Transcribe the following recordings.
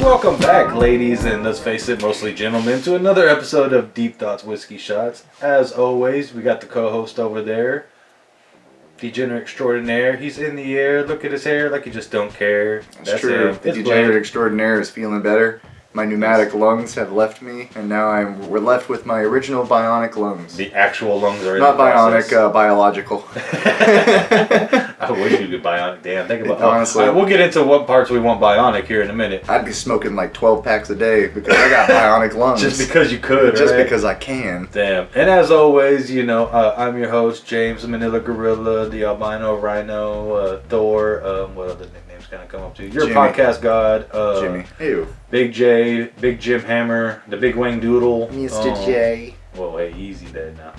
Welcome back, ladies, and let's face it, mostly gentlemen, to another episode of Deep Thoughts Whiskey Shots. As always, we got the co-host over there, Degenerate Extraordinaire. He's in the air. Look at his hair like he just don't care. That's true. The Degenerate Extraordinaire is feeling better. My pneumatic lungs have left me, and now we're left with my original bionic lungs. The actual lungs are not bionic, biological. I wish you could bionic. Damn, think about honestly. All right, we'll get into what parts we want bionic here in a minute. I'd be smoking like 12 packs a day because I got bionic lungs. Just because you could, Just right? because I can. Damn. And as always, you know, I'm your host, James, the Manila Gorilla, the Albino Rhino, Thor. What other nicknames can I come up to? Your Jimmy. podcast god, Jimmy. Ew. Big J, Big Jim Hammer, the Big Wang Doodle. Mr. J. Whoa, hey, easy there now.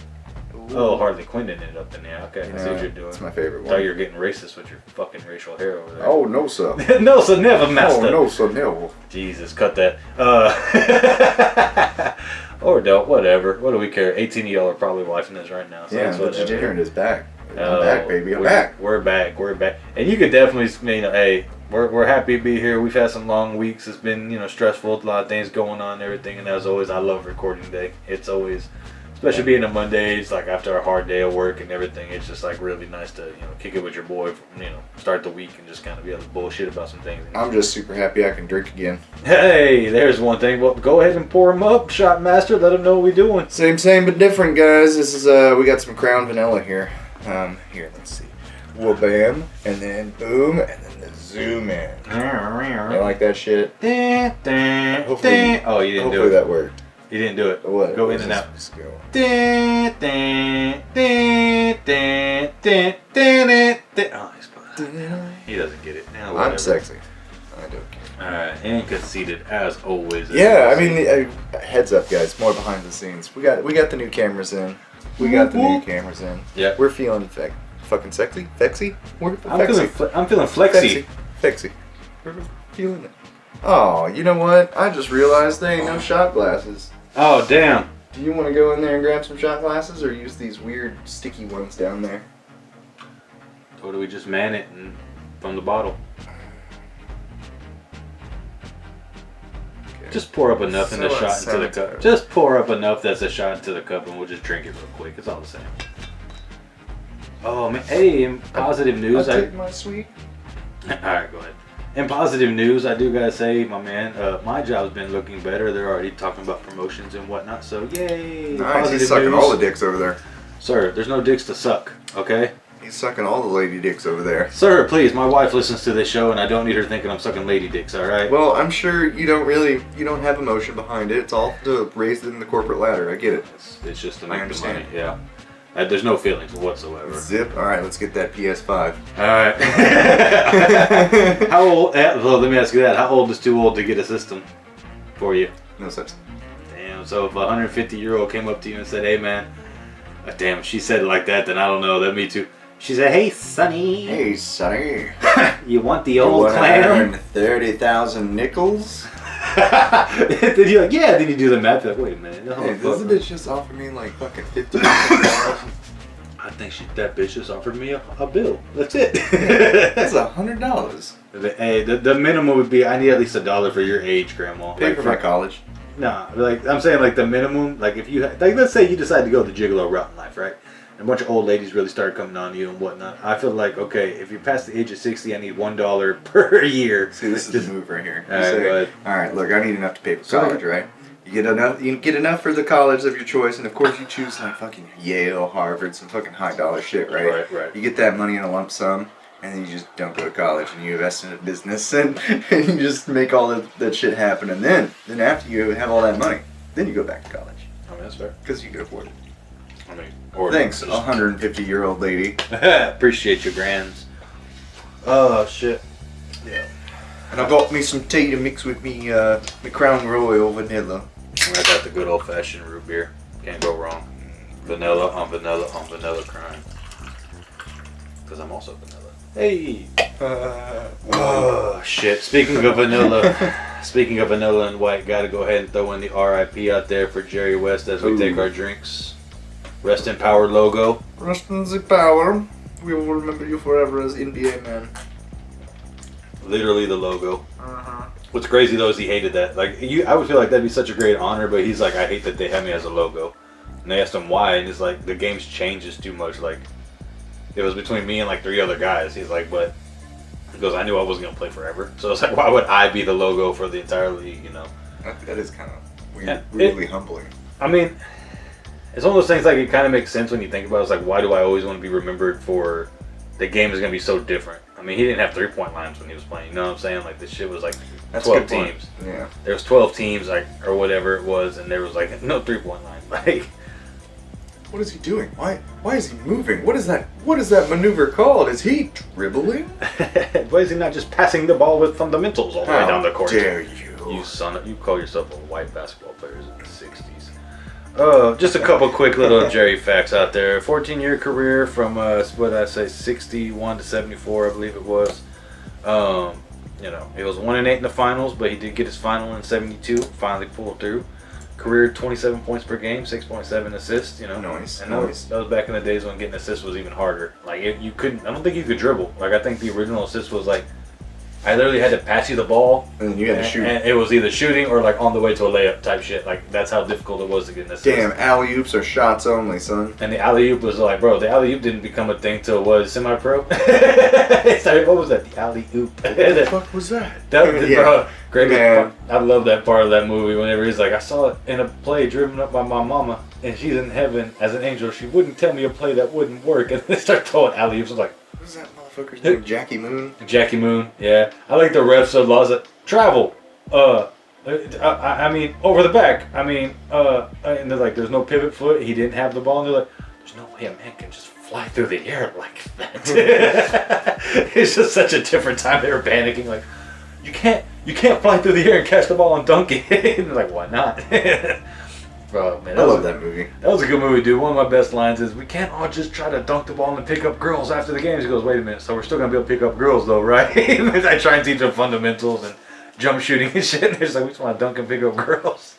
Oh, Harley Quinn ended up in there. Okay, I see what you're doing. That's my favorite one. Thought you were getting racist with your fucking racial hair over there. Oh, no, sir. No, sir, never, master. Oh, no, sir, never. Jesus, cut that. Or don't, whatever. What do we care? 18 of y'all are probably watching this right now. So Yeah, that's the whatever. Degenerate is back. I'm back, baby. I'm back. We're back. We're back. And you could definitely, you know, hey, we're happy to be here. We've had some long weeks. It's been, you know, stressful. A lot of things going on and everything. And as always, I love recording day. It's always, especially being a Monday, it's like after a hard day of work and everything, it's just like really nice to, you know, kick it with your boy, you know, start the week and just kind of be able to bullshit about some things. I'm just super happy I can drink again. Hey, there's one thing. Well, go ahead and pour them up, Shot Master. Let them know what we're doing. Same, but different, guys. This is, we got some Crown Vanilla here. Here, let's see. Whoa, bam, and then boom, and then the zoom in. You like that shit? Hopefully, oh, you didn't do it. Hopefully that worked. You didn't do it. What? Go in and out. Just go. Oh, he doesn't get it. Now, I'm sexy. I don't care. Alright, and conceited as always. Yeah, I mean, heads up, guys. More behind the scenes. We got the new cameras in. Yeah. We're feeling fucking sexy. Fexy? We're I'm feeling flexy. Fexy. We're feeling it. Oh, you know what? I just realized there ain't no shot glasses. Oh, damn. Do you want to go in there and grab some shot glasses or use these weird sticky ones down there? Or do we just man it and from the bottle? Okay. Just pour up enough in the So shot into the cup. Just pour up enough that's a shot into the cup and we'll just drink it real quick. It's all the same. Oh, man. Hey, in positive news. I'll take my sweet. Alright, go ahead. In positive news, I do gotta say, my man, my job's been looking better. They're already talking about promotions and whatnot, so yay! Nice, Positive he's sucking news. all the dicks over there. Sir, there's no dicks to suck, okay? He's sucking all the lady dicks over there. Sir, please, my wife listens to this show and I don't need her thinking I'm sucking lady dicks, alright? Well, I'm sure you don't have emotion behind it. It's all to raise it in the corporate ladder. I get it. It's just to I make the understand. money, yeah. There's no feelings whatsoever. Zip. All right, let's get that PS5. Alright. How old, well, let me ask you that. How old is too old to get a system for you? No such. Damn, so if a 150-year-old came up to you and said, hey man, damn, if she said it like that, then I don't know, that me too. She said, hey Sonny. Hey, Sonny. You want the old clam? 30,000 nickels? Then you're like, yeah, then you do the math, like, wait a minute. Hey, this bitch just offered me like fucking $50. I think that bitch just offered me a bill. That's it. That's $100. Hey, the minimum would be, I need at least $1 for your age, Grandma. Pay for my college. Nah, like I'm saying, like the minimum, like if you, like let's say you decide to go the gigolo route in life, right? And a bunch of old ladies really started coming on you and whatnot. I feel like, okay, if you're past the age of 60, I need $1 per year. See, this is the move right here. All right, go ahead. All right, look, I need enough to pay for college, right? You get enough for the college of your choice, and of course you choose like fucking Yale, Harvard, some fucking high dollar shit, right? Right. You get that money in a lump sum, and then you just don't go to college, and you invest in a business, and you just make all that shit happen, and then after you have all that money, then you go back to college. I mean, that's fair. Because you can afford it. I mean, or Thanks, 150-year-old lady. Appreciate your grands. Oh shit. Yeah. And I got me some tea to mix with me Crown Royal vanilla. I got the good old fashioned root beer. Can't go wrong. Vanilla on vanilla on vanilla crime. Because I'm also vanilla. Hey. Oh shit. Speaking of vanilla and white, gotta go ahead and throw in the RIP out there for Jerry West as we take our drinks. Rest in Power logo. Rest in the power. We will remember you forever as NBA man. Literally the logo. What's crazy though is he hated that. Like I would feel like that'd be such a great honor, but he's like, I hate that they have me as a logo. And they asked him why, and he's like, the game's changes too much. Like it was between me and like 3 other guys. He's like, but he goes, I knew I wasn't gonna play forever. So it's like, why would I be the logo for the entire league? You know. That is kind of weird, weirdly humbling. I mean, it's one of those things like it kind of makes sense when you think about it. It's like, why do I always want to be remembered for the game is gonna be so different? I mean, he didn't have 3-point lines when he was playing. You know what I'm saying? Like this shit was like 12 teams. Yeah. There was 12 teams, like or whatever it was, and there was like no 3-point line. Like, what is he doing? Why is he moving? What is that maneuver called? Is he dribbling? Why is he not just passing the ball with fundamentals all the way down the court? How dare you? You call yourself a white basketball player in the 60s. Just a couple quick little Jerry facts out there. 14-year career from what did I say, 61 to 74, I believe it was. You know, it was 1-8 in the finals, but he did get his final in 72. Finally pulled through. Career 27 points per game, 6.7 assists. You know, nice. And that was back in the days when getting assists was even harder. Like you couldn't. I don't think you could dribble. Like I think the original assist was like, I literally had to pass you the ball, and then you had to shoot. And it was either shooting or like on the way to a layup type shit. Like that's how difficult it was to get an assist. Damn, alley oops are shots only, son. And the alley oop was like, bro, the alley oop didn't become a thing till was semi-pro. Sorry, what was that? The alley oop. What the fuck was that? Bro, Greg, I love that part of that movie. Whenever he's like, I saw it in a play driven up by my mama, and she's in heaven as an angel. She wouldn't tell me a play that wouldn't work, and they start throwing alley oops. I was like, what's that motherfucker's name? Jackie Moon. Jackie Moon, yeah. I like the refs of laws that travel. I mean, over the back. I mean, and they're like, there's no pivot foot. He didn't have the ball, and they're like, there's no way a man can just fly through the air like that. It's just such a different time. They were panicking, like, you can't fly through the air and catch the ball and dunk it. And they're like, why not? Bro, man, I love that movie. That was a good movie, dude. One of my best lines is, we can't all just try to dunk the ball and pick up girls after the games. He goes, wait a minute, so we're still going to be able to pick up girls though, right? I try and teach them fundamentals and jump shooting and shit. And they're just like, we just want to dunk and pick up girls.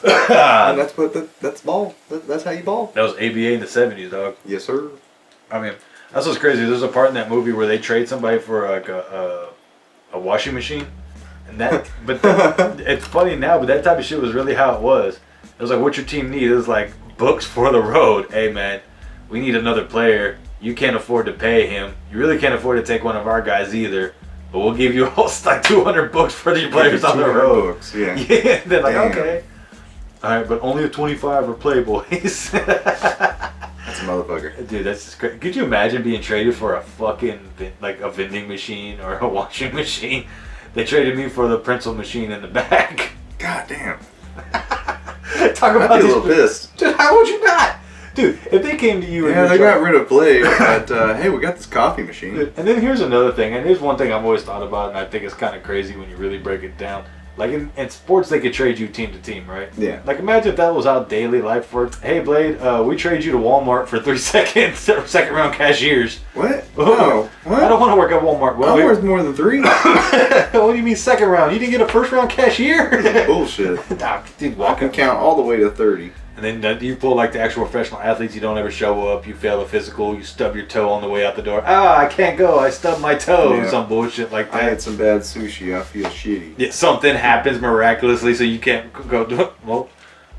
And that's ball. That's how you ball. That was ABA in the 70s, dog. Yes, sir. I mean, that's what's crazy. There's a part in that movie where they trade somebody for like a washing machine. And that, but it's funny now, but that type of shit was really how it was. It was like, what your team needs? It was like, books for the road. Hey, man, we need another player. You can't afford to pay him. You really can't afford to take one of our guys either. But we'll give you like 200 books for the players on the road. Books, yeah. Yeah. They're like, okay. All right, but only 25 are playboys. That's a motherfucker. Dude, that's just crazy. Could you imagine being traded for a fucking, like a vending machine or a washing machine? They traded me for the pencil machine in the back. God damn. Talk about I'd be a little pissed. Dude, how would you not? Dude, if they came to you and they got rid of play, but hey, we got this coffee machine. Dude, and then here's another thing, and here's one thing I've always thought about, and I think it's kind of crazy when you really break it down. Like in sports, they could trade you team to team, right? Yeah. Like imagine if that was how daily life worked. Hey, Blade, we trade you to Walmart for 3 seconds, second round cashiers. What? Oh, what? I don't want to work at Walmart. Well, I'm worth more than 3. What do you mean second round? You didn't get a first round cashier? Bullshit. Nah, dude, I can count all the way to 30. And then you pull like the actual professional athletes. You don't ever show up. You fail a physical. You stub your toe on the way out the door. I can't go. I stubbed my toe. Yeah. Some bullshit like that. I had some bad sushi. I feel shitty. Yeah, something happens miraculously, so you can't go do it. Well,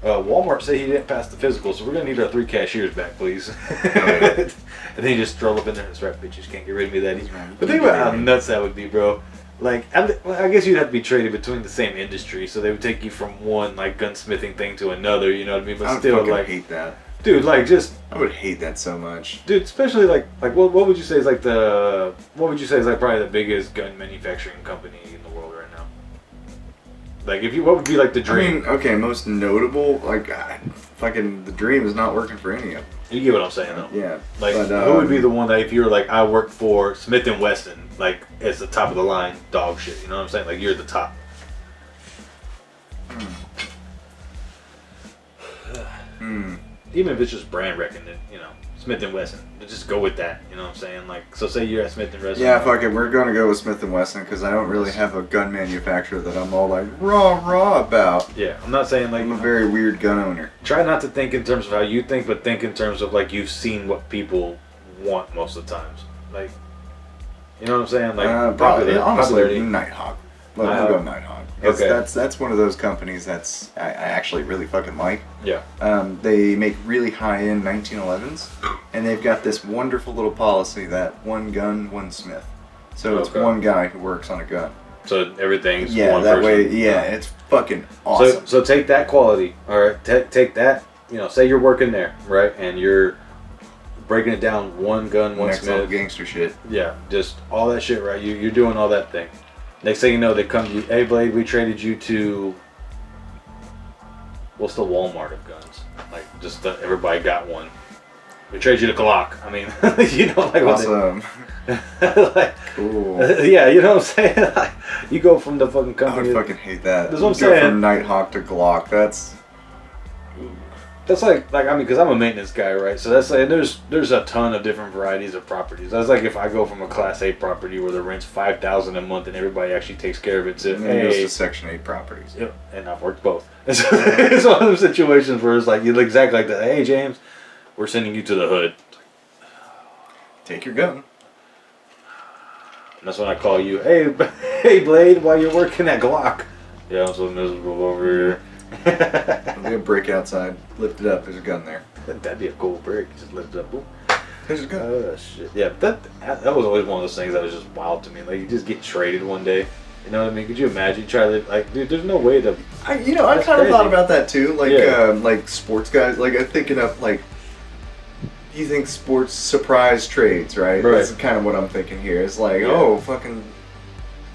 Walmart said he didn't pass the physical, so we're gonna need our 3 cashiers back, please. And then you just stroll up in there. That's right, bitches can't get rid of me that easy. But think about how nuts that would be, bro. Like, I guess you'd have to be traded between the same industry, so they would take you from one like gunsmithing thing to another. You know what I mean? But I still, fucking like, hate that, dude. Like, just I would hate that so much, dude. Especially like what would you say is like probably the biggest gun manufacturing company in the world right now? Like, what would be like the dream? I mean, okay, most notable, like, fucking the dream is not working for any of them. You get what I'm saying, though. Yeah. Like, who would be the one that if you were like, I work for Smith & Wesson, like, it's the top of the line dog shit, you know what I'm saying? Like, you're the top. Even if it's just brand recognition, you know, Smith & Wesson, just go with that, you know what I'm saying? Like, so say you're at Smith & Wesson. Yeah, fuck it, we're going to go with Smith & Wesson because I don't really have a gun manufacturer that I'm all like, rah about. Yeah, I'm not saying like... I'm a very weird gun owner. Try not to think in terms of how you think, but think in terms of like you've seen what people want most of the times. Like, you know what I'm saying? Like, honestly, Nighthawk. We'll go Nighthawk. Okay. That's one of those companies that's I actually really fucking like. Yeah. They make really high-end 1911s, and they've got this wonderful little policy that one gun, one smith. So it's one guy who works on a gun. So everything's one that person. Way, yeah, it's fucking awesome. So take that quality, all right? Take that, say you're working there, right? And you're breaking it down, one gun, one Next smith. gangster shit. Yeah, just all that shit, right? You're doing all that thing. Next thing you know, they come to you, hey, Blade, we traded you to, what's the Walmart of guns? Like, just everybody got one. We traded you to Glock. I mean, like awesome. Like, cool. Yeah, you know what I'm saying? Like, you go from the fucking company. I would fucking hate that. That's what I'm saying. Go from Nighthawk to Glock. That's like I mean, because I'm a maintenance guy, right? So that's like there's a ton of different varieties of properties. That's like if I go from a Class A property where the rent's $5,000 a month and everybody actually takes care of it to and then goes to Section 8 properties. Yep, and I've worked both. It's one of those situations where it's like you look exactly like that. Hey, James, we're sending you to the hood. Take your gun. And that's when I call you. Hey, Blade, while you're working at Glock. Yeah, I'm so miserable over here. There'll be a brick outside. Lift it up. There's a gun there. That'd be a cool brick. Just lift it up. Boom. There's a gun. Oh shit. Yeah, that was always one of those things that was just wild to me. Like you just get traded one day. You know what I mean? Could you imagine? Try to like, dude. There's no way to. I kind of thought about that too. Like, like sports guys. Like I'm thinking of like. You think sports surprise trades, right? That's kind of what I'm thinking here. It's like, oh, fucking.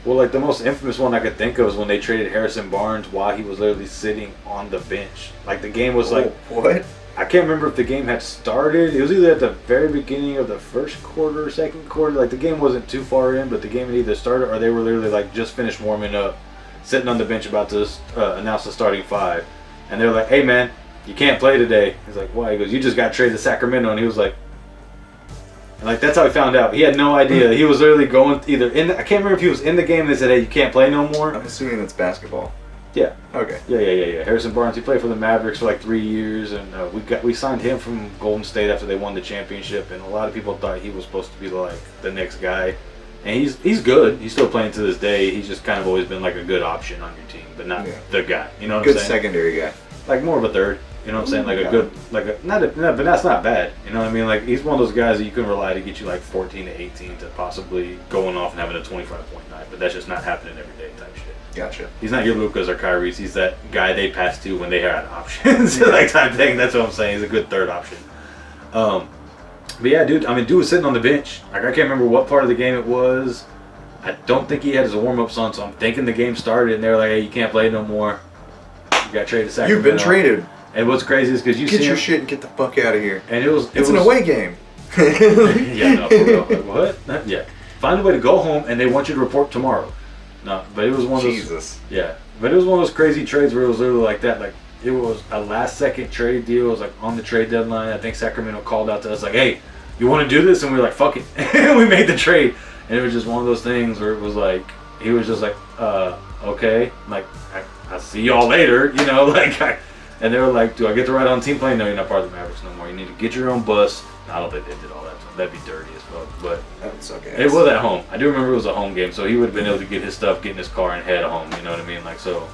Well, like the most infamous one I could think of is when they traded Harrison Barnes while he was literally sitting on the bench. Like the game was like. What? I can't remember if the game had started. It was either at the very beginning of the first quarter or second quarter. Like the game wasn't too far in, but the game had either started or they were literally like just finished warming up, sitting on the bench about to announce the starting five. And they were like, hey man, you can't play today. He's like, why? He goes, you just got traded to Sacramento. And he was like, that's how he found out. He had no idea. He was literally going either in. I can't remember if he was in the game and they said, hey, you can't play no more. I'm assuming it's basketball. Yeah. Okay. Yeah. Harrison Barnes, he played for the Mavericks for like 3 years, and we signed him from Golden State after they won the championship. And a lot of people thought he was supposed to be like the next guy, and he's good. He's still playing to this day. He's just kind of always been like a good option on your team, but not the guy. You know what I'm saying? Good secondary guy. Like more of a third. You know what I'm saying? Like a good, but that's not bad. You know what I mean? Like he's one of those guys that you can rely to get you like 14 to 18 to possibly going off and having a 25-point night. But that's just not happening every day type shit. Gotcha. He's not your Lucas or Kyrie's. He's that guy they pass to when they had options, like type thing. That's what I'm saying. He's a good third option. But yeah, dude. I mean, dude was sitting on the bench. Like I can't remember what part of the game it was. I don't think he had his warm-ups on, so I'm thinking the game started and they're like, "Hey, you can't play no more. You got traded to Sacramento." You've been traded. And what's crazy is because you get your shit and get the fuck out of here. And it's an away game. Yeah, no, for real. Like, what? Yeah. Find a way to go home, and they want you to report tomorrow. No, but it was one of those. Jesus. Yeah, but it was one of those crazy trades where it was literally like that. Like it was a last-second trade deal. It was like on the trade deadline. I think Sacramento called out to us like, "Hey, you want to do this?" And we were like, "Fuck it," and we made the trade. And it was just one of those things where it was like he was just like, "Okay, like I'll see y'all later," you know, like. And they were like, "Do I get to ride on team plane?" No, you're not part of the Mavericks no more. You need to get your own bus. No, I don't think they did all that. That'd be dirty as fuck. But that would suck ass. It was at home. I do remember it was a home game, so he would have been able to get his stuff, get in his car, and head home. You know what I mean? Like, so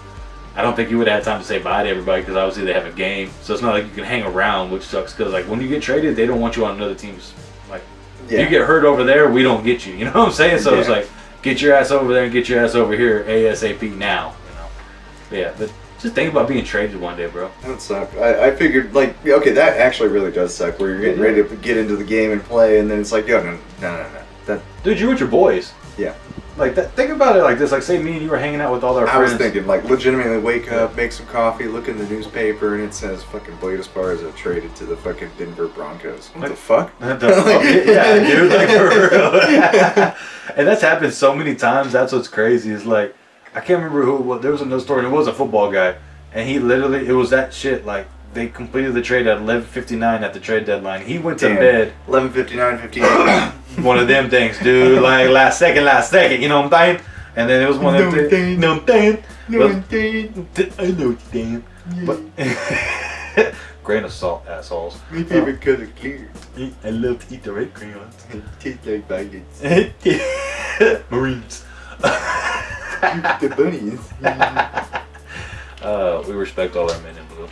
I don't think he would have had time to say bye to everybody because obviously they have a game. So it's not like you can hang around, which sucks because like when you get traded, they don't want you on another team's. Like, if you get hurt over there, we don't get you. You know what I'm saying? So it's like, get your ass over there and get your ass over here ASAP now. You know? But yeah, but. Just think about being traded one day, bro. That would suck. I figured, like, okay, that actually really does suck, where you're getting ready to get into the game and play, and then it's like, yo, no. Dude, you're with your boys. Yeah. Like, think about it like this. Like, say me and you were hanging out with all our friends. I was thinking, like, legitimately wake up, make some coffee, look in the newspaper, and it says fucking Blade Esparza traded to the fucking Denver Broncos. What the fuck? Yeah, dude, like, for real. And that's happened so many times. That's what's crazy. Is like, I can't remember who it was. There was another story. It was a football guy. And he literally, it was that shit. Like, they completed the trade at 11:59 at the trade deadline. He went to bed. 11:59, 58. One of them things, dude. Like, last second. You know what I'm saying? And then it was one of them things. No, I'm saying. I know what you're saying. But, grain of salt, assholes. My favorite color clear. I love to eat the red crayons. It tastes like violets. Marines. The bunnies. We respect all our men in blue.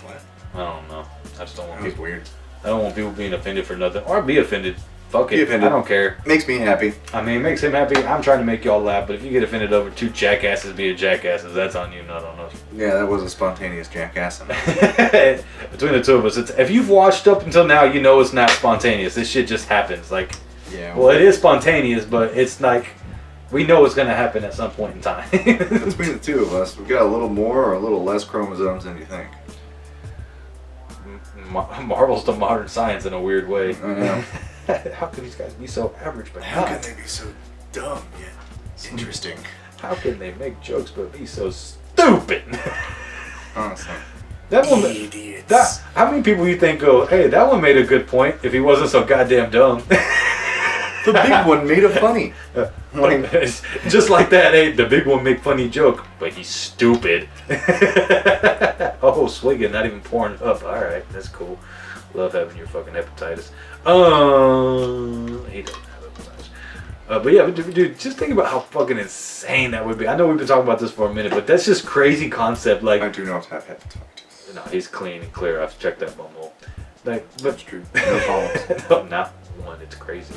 What? I don't know. I just don't want That was people. weird. I don't want people being offended for nothing, or be offended. Fuck Be it. offended. I don't care. Makes me happy. I mean, it makes him happy. I'm trying to make y'all laugh, but if you get offended over two jackasses being jackasses, that's on you, not on us. Yeah, that was a spontaneous jackass. Between the two of us, if you've watched up until now, you know it's not spontaneous. This shit just happens. Like, Yeah. well, it is spontaneous, but it's like we know it's gonna happen at some point in time. Between the two of us, we've got a little more or a little less chromosomes than you think. Marvel's to modern science in a weird way. I know. How could these guys be so average but How not? can they be so dumb yet interesting? How can they make jokes but be so stupid? Honestly. That one. Idiots. How many people you think go, hey, that one made a good point if he wasn't so goddamn dumb? The big one made it funny. Like, Just like that, hey, the big one make funny joke, but he's stupid. Oh, swigging, not even pouring up. All right, that's cool. Love having your fucking hepatitis. He doesn't have hepatitis. But yeah, dude, just think about how fucking insane that would be. I know we've been talking about this for a minute, but that's just crazy concept. Like, I do not have hepatitis. no, he's clean and clear. I've checked that bumhole. Like, but That's true. No problems. no, not one. It's crazy.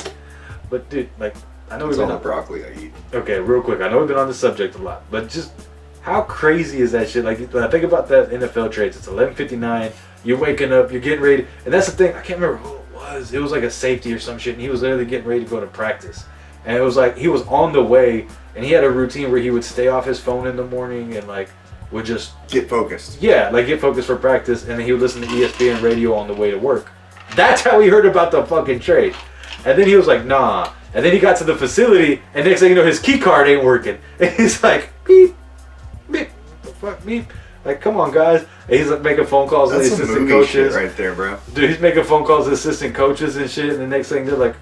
But dude, like, I know It's we've all been the broccoli I eat. Okay, real quick. I know we've been on this subject a lot, but just how crazy is that shit? Like, when I think about that NFL trades, it's 11:59. You're waking up, you're getting ready, and that's the thing. I can't remember who it was. It was like a safety or some shit, and he was literally getting ready to go to practice. And it was like he was on the way, and he had a routine where he would stay off his phone in the morning and like would just Get focused. like get focused for practice, and then he would listen to ESPN radio on the way to work. That's how he heard about the fucking trade. And then he was like, nah. And then he got to the facility, and next thing you know, his key card ain't working. And he's like, beep, beep, the fuck, beep. Like, come on, guys. And he's like making phone calls to the That's some assistant movie shit coaches. right there, bro. Dude, he's making phone calls to assistant coaches and shit. And the next thing they're like,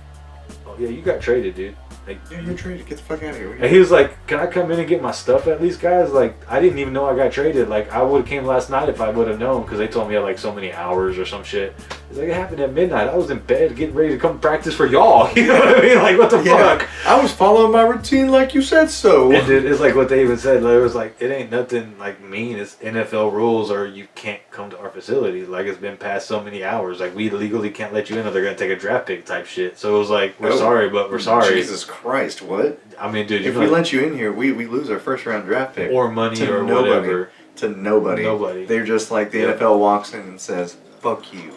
oh yeah, you got traded, dude. Like, Yeah, you're traded. Get the fuck out of here. and he was like, can I come in and get my stuff at least, guys? Like, I didn't even know I got traded. Like, I would have came last night if I would have known, because they told me I had like so many hours or some shit. It's like, it happened at midnight. I was in bed getting ready to come practice for y'all. You know what I mean? Like, what the fuck? I was following my routine like you said so. And dude, it's like what they even said. Like, it was like, it ain't nothing like mean. It's NFL rules, or you can't come to our facility. Like, it's been past so many hours. Like, we legally can't let you in, or they're gonna take a draft pick type shit. So it was like, we're sorry, but we're sorry. Jesus Christ, what? I mean, dude, If we let you in here, we lose our first round draft pick. or money to or nobody. whatever. To nobody. Nobody. They're just like the Yep. NFL walks in and says, "Fuck you."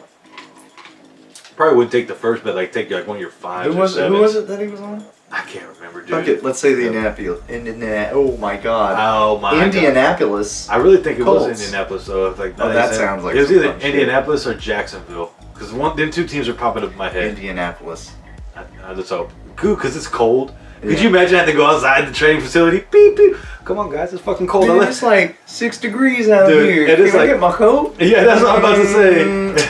Probably wouldn't take the first, but like take like one of your fives Who or was sevens. it that he was on? I can't remember, dude. Fuck it. Let's say the Yep. Indianapolis. Oh my God. Oh my god. Indianapolis. I really think it was Colts. Indianapolis though. Like, Oh, that sounds like it was some either fun shit. Indianapolis or Jacksonville. Because them two teams are popping up in my head. Indianapolis. I just hope. Cool, because it's cold. Could Yeah. you imagine having to go outside the training facility? Beep beep. Come on, guys, it's fucking cold. Dude, it's like 6 degrees out Dude, here. it is Can I like- get my coat? Yeah, that's what I'm about to say.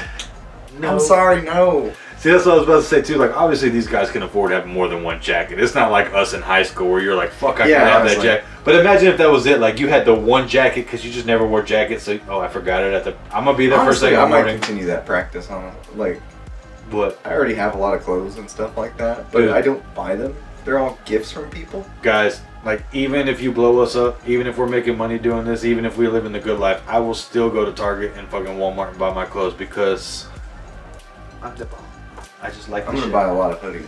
I'm sorry, no. See, that's what I was about to say too. Like, obviously, these guys can afford having more than one jacket. It's not like us in high school where you're like, "Fuck, I Yeah, can have that honestly. jacket." But imagine if that was it. Like, you had the one jacket because you just never wore jackets. So, oh, I forgot it at the. I'm gonna be there first Honestly, thing in I the might morning. continue that practice. Like, What, I already have a lot of clothes and stuff like that, but Dude. I don't buy them. They're all gifts from people. guys? Like, even if you blow us up, even if we're making money doing this, even if we live in the good life, I will still go to Target and fucking Walmart and buy my clothes because I'm the bomb. I just like. I'm the gonna shit. buy a lot of hoodies.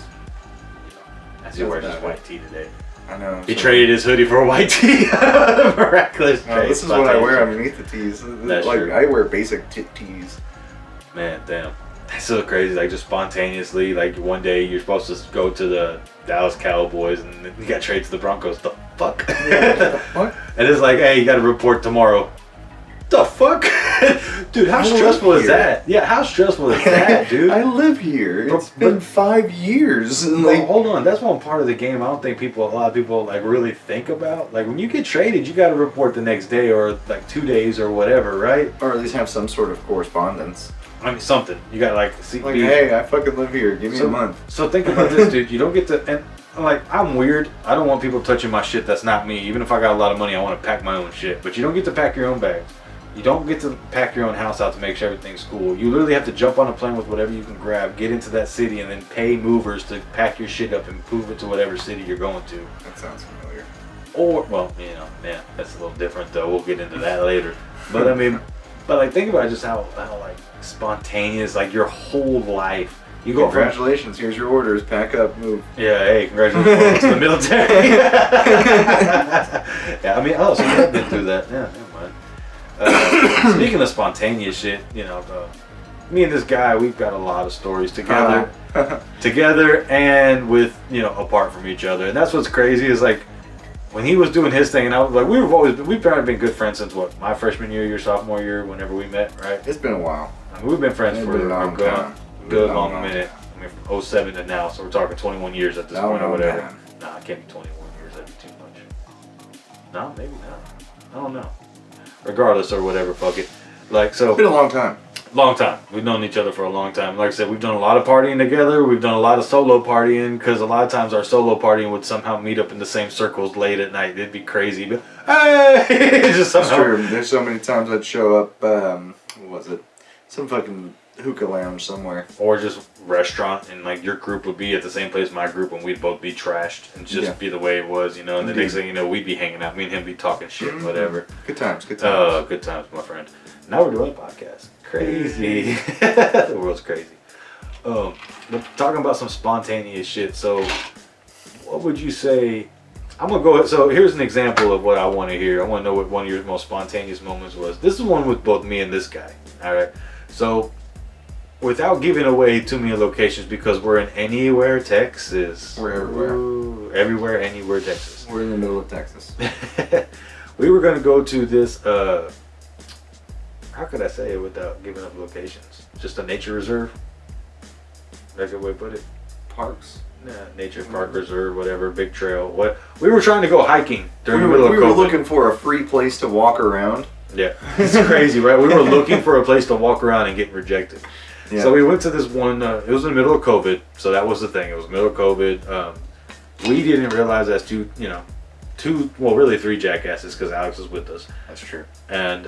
As he wears his white tee today. I know. He traded his hoodie for a white tee. Miraculous No, trade. this is what I wear underneath the tees. That's Like true. I wear basic tees. Man, damn. That's so crazy. Like, just spontaneously, like, one day you're supposed to go to the Dallas Cowboys and then you got traded to the Broncos. The fuck? What? And it's like, hey, you got to report tomorrow. The fuck? Dude, how I live stressful is here. that? Yeah, how stressful is that, dude? I live here. It's But- been 5 years. And Well, like, hold on. That's one part of the game I don't think a lot of people, like, really think about. Like, when you get traded, you got to report the next day or, like, 2 days or whatever, right? or at least have some sort of correspondence. I mean, something. You got to, like, see. Like, hey, I fucking live here. Give me a month. So think about this, dude. You don't get to, and like, I'm weird. I don't want people touching my shit that's not me. Even if I got a lot of money, I want to pack my own shit. But you don't get to pack your own bags. You don't get to pack your own house out to make sure everything's cool. You literally have to jump on a plane with whatever you can grab, get into that city, and then pay movers to pack your shit up and move it to whatever city you're going to. That sounds familiar. Or, well, you know, man, that's a little different though. We'll get into that later. But I mean, like think about just how like spontaneous, like your whole life. You go Congratulations, here's your orders, pack up, move. Yeah, hey, congratulations to the military. Yeah, I mean, oh, so you've been through that. Yeah, never mind. Speaking of spontaneous shit, you know, me and this guy, we've got a lot of stories together. Together and with, you know, apart from each other. And that's what's crazy is like, when he was doing his thing, and I was like, we've probably been good friends since what, my freshman year, your sophomore year, whenever we met, right? It's been a while. I mean, we've been friends for a good long minute. Time. I mean, from 07 to now, so we're talking 21 years at this point or whatever. Nah, it can't be 21 years. That'd be too much. No, maybe not. I don't know. Regardless or whatever, fuck it. Like, so. It's been a long time. Long time. We've known each other for a long time. Like I said, we've done a lot of partying together. We've done a lot of solo partying because a lot of times our solo partying would somehow meet up in the same circles late at night. It'd be crazy. But, hey! Just somehow. It's true. There's so many times I'd show up, what was it? Some fucking hookah lounge somewhere. Or just restaurant, and like your group would be at the same place my group, and we'd both be trashed and just be the way it was, you know. And the next thing you know, we'd be hanging out. Me and him be talking shit, whatever. Good times, good times. Good times, my friend. Now we're doing a podcast. Crazy. The world's crazy. But talking about some spontaneous shit. So, what would you say? I'm gonna go. So here's an example of what I want to hear. I want to know what one of your most spontaneous moments was. This is one with both me and this guy. All right. So, without giving away too many locations, because we're in Anywhere, Texas. We're everywhere. Ooh, everywhere, anywhere, Texas. We're in the middle of Texas. We were gonna go to this. How could I say it without giving up locations? Just a nature reserve. That's a good way to put it. Parks. Nah, nature park reserve, whatever, big trail. What we were trying to go hiking during the middle of COVID. We were looking for a free place to walk around. Yeah, it's crazy, right? We were looking for a place to walk around and get rejected. Yeah. So we went to this one. It was in the middle of COVID, so that was the thing. It was the middle of COVID. We didn't realize that's really 3 jackasses because Alex was with us. That's true. And